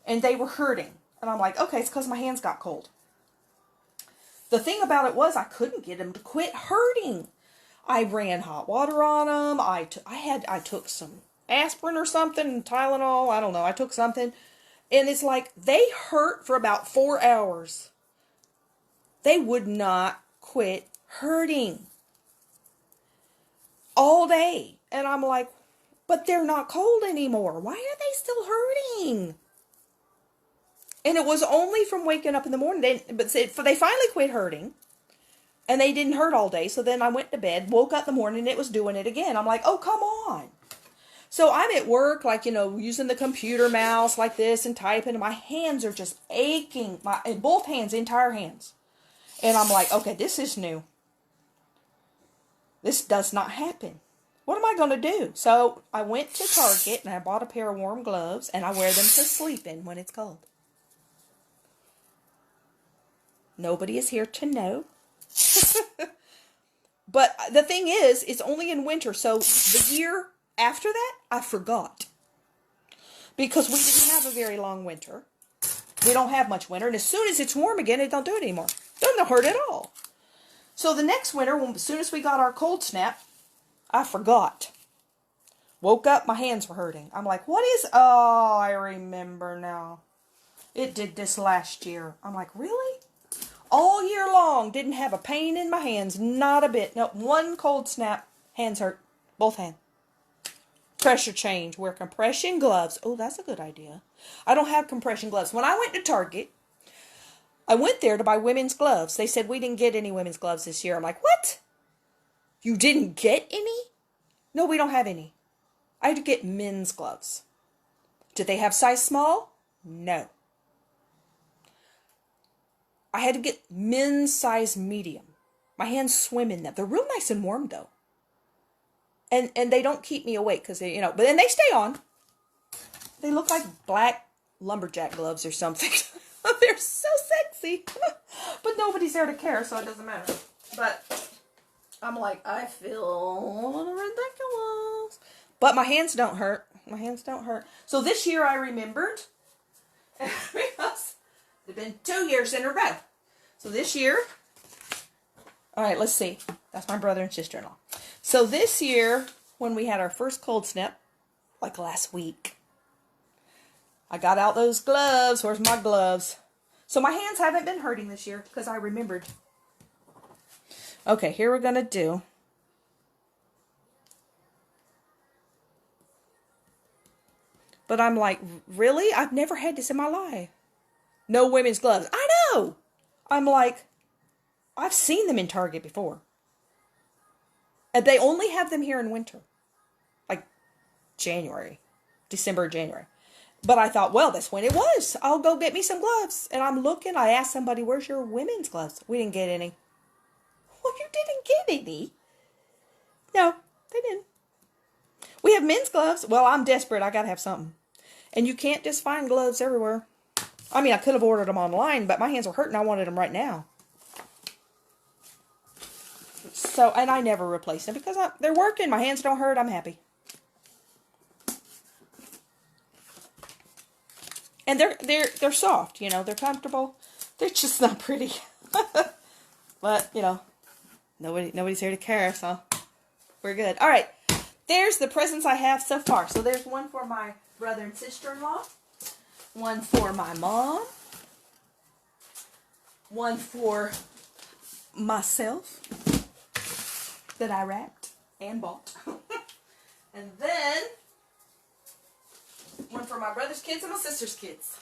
And they were hurting. And I'm like, okay, it's because my hands got cold. The thing about it was I couldn't get them to quit hurting. I ran hot water on them. I took some aspirin or something, Tylenol, I don't know. I took something. And it's like they hurt for about 4 hours. They would not quit hurting. All day. And I'm like, but they're not cold anymore. Why are they still hurting? And it was only from waking up in the morning. But they finally quit hurting. And they didn't hurt all day. So then I went to bed, woke up in the morning, and it was doing it again. I'm like, oh, come on. So I'm at work, like, using the computer mouse like this and typing. And my hands are just aching. Both hands, entire hands. And I'm like, okay, this is new. This does not happen. What am I going to do? So I went to Target and I bought a pair of warm gloves. And I wear them to sleep in when it's cold. Nobody is here to know. But the thing is, it's only in winter. So the year after that, I forgot. Because we didn't have a very long winter. We don't have much winter. And as soon as it's warm again, it don't do it anymore. Doesn't hurt at all. So the next winter, as soon as we got our cold snap, I forgot. Woke up, my hands were hurting. I'm like, oh, I remember now. It did this last year. I'm like, really? All year long, didn't have a pain in my hands, not a bit. No, one cold snap, hands hurt, both hands. Pressure change, wear compression gloves. Oh, that's a good idea. I don't have compression gloves. When I went to Target, I went there to buy women's gloves. They said we didn't get any women's gloves this year. I'm like, what? You didn't get any? No, we don't have any. I had to get men's gloves. Did they have size small? No. I had to get men's size medium. My hands swim in them. They're real nice and warm, though. And they don't keep me awake because they, but then they stay on. They look like black lumberjack gloves or something. They're so sexy. But nobody's there to care, so it doesn't matter. But I'm like, I feel ridiculous. But my hands don't hurt. My hands don't hurt. So this year I remembered. Because it's been 2 years in a row. So this year. All right, let's see. That's my brother and sister-in-law. So this year, when we had our first cold snap, like last week, I got out those gloves. Where's my gloves? So my hands haven't been hurting this year because I remembered. Okay, here we're going to do. But I'm like, really? I've never had this in my life. No women's gloves. I know. I'm like, I've seen them in Target before. And they only have them here in winter. Like January. December, January. But I thought, well, that's when it was. I'll go get me some gloves. And I'm looking. I asked somebody, where's your women's gloves? We didn't get any. Well, you didn't get any? No, they didn't. We have men's gloves. Well, I'm desperate. I got to have something. And you can't just find gloves everywhere. I mean, I could have ordered them online, but my hands were hurting. I wanted them right now. So, and I never replace them because they're working. My hands don't hurt. I'm happy. And they're soft, you know. They're comfortable. They're just not pretty. But, you know, nobody's here to care, so we're good. All right. There's the presents I have so far. So there's one for my brother and sister-in-law. One for my mom. One for myself that I wrapped and bought. And then one for my brother's kids and my sister's kids.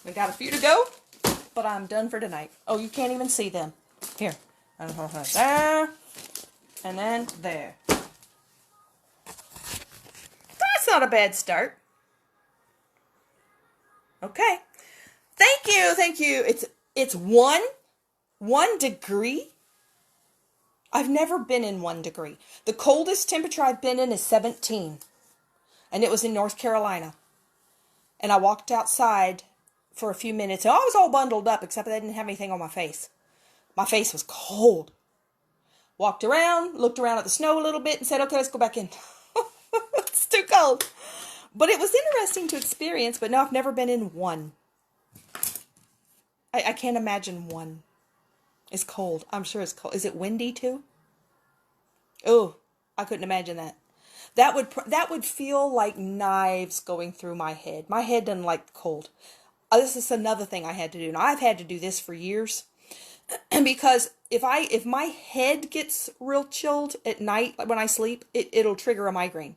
We got a few to go, but I'm done for tonight. Oh, you can't even see them. Here. There. And then there. That's not a bad start. Okay. Thank you. It's 1 degree. I've never been in 1 degree. The coldest temperature I've been in is 17. And it was in North Carolina. And I walked outside for a few minutes. And I was all bundled up, except I didn't have anything on my face. My face was cold. Walked around, looked around at the snow a little bit, and said, okay, let's go back in. It's too cold. But it was interesting to experience, but no, I've never been in 1. I can't imagine 1. It's cold. I'm sure it's cold. Is it windy too? Oh, I couldn't imagine that. That would feel like knives going through my head. My head doesn't like cold. This is another thing I had to do. Now, I've had to do this for years. Because if my head gets real chilled at night when I sleep, it'll trigger a migraine.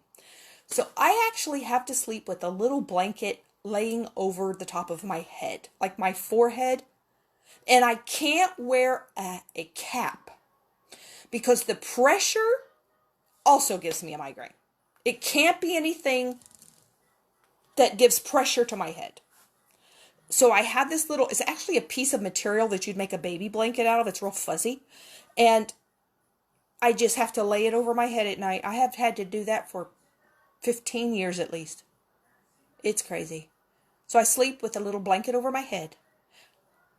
So I actually have to sleep with a little blanket laying over the top of my head, like my forehead. And I can't wear a cap because the pressure also gives me a migraine. It can't be anything that gives pressure to my head. So I have this little, it's actually a piece of material that you'd make a baby blanket out of. It's real fuzzy. And I just have to lay it over my head at night. I have had to do that for 15 years at least. It's crazy. So I sleep with a little blanket over my head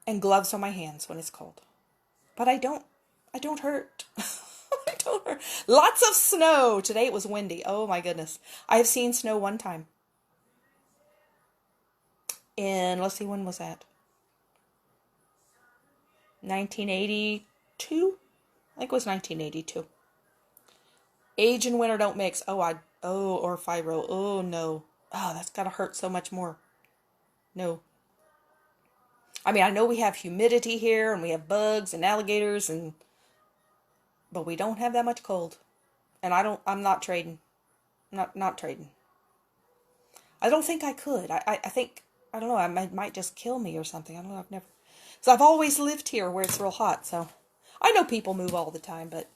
and gloves on my hands when it's cold. But I don't hurt. I don't hurt. Lots of snow. Today it was windy. Oh my goodness. I have seen snow one time. And let's see, when was that? 1982? I think it was 1982. Age and winter don't mix. Or fibro. Oh no. Oh, that's gotta hurt so much more. No. I mean, I know we have humidity here and we have bugs and alligators but we don't have that much cold. And I'm not trading. Not trading. I don't think I could. I think, I don't know, I might just kill me or something. I don't know, so I've always lived here where it's real hot, so. I know people move all the time, but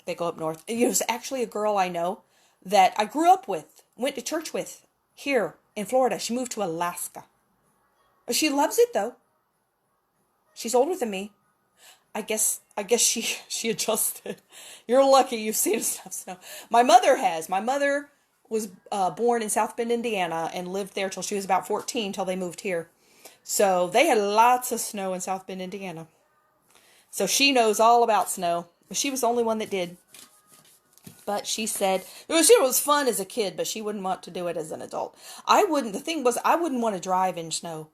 they go up north. There's actually a girl I know that I grew up with, went to church with, here in Florida. She moved to Alaska. She loves it, though. She's older than me. I guess she adjusted. You're lucky you've seen enough snow. My mother has. My mother was born in South Bend, Indiana, and lived there till she was about 14, till they moved here. So they had lots of snow in South Bend, Indiana. So she knows all about snow. She was the only one that did. But she said, it was fun as a kid, but she wouldn't want to do it as an adult. The thing was, I wouldn't want to drive in snow.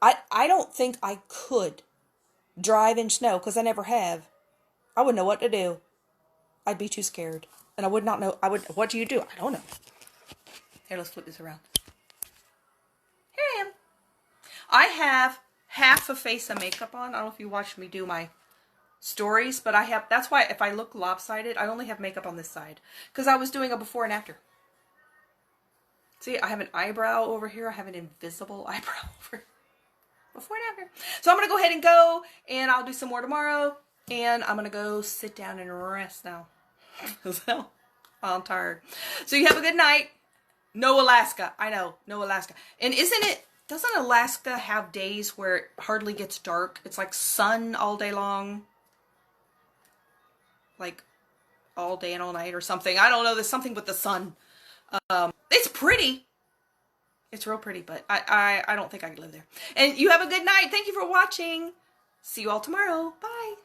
I don't think I could drive in snow, because I never have. I wouldn't know what to do. I'd be too scared. And I would not know, what do you do? I don't know. Here, let's flip this around. Here I am. I have half a face of makeup on. I don't know if you watched me do my stories, but that's why if I look lopsided, I only have makeup on this side. Because I was doing a before and after. See, I have an eyebrow over here. I have an invisible eyebrow over here. Before and after. So I'm going to go ahead and go, and I'll do some more tomorrow. And I'm going to go sit down and rest now. So, I'm tired. So you have a good night. No Alaska. I know. No Alaska. And doesn't Alaska have days where it hardly gets dark? It's like sun all day long. Like, all day and all night or something. I don't know. There's something with the sun. It's pretty. It's real pretty, but I don't think I could live there. And you have a good night. Thank you for watching. See you all tomorrow. Bye.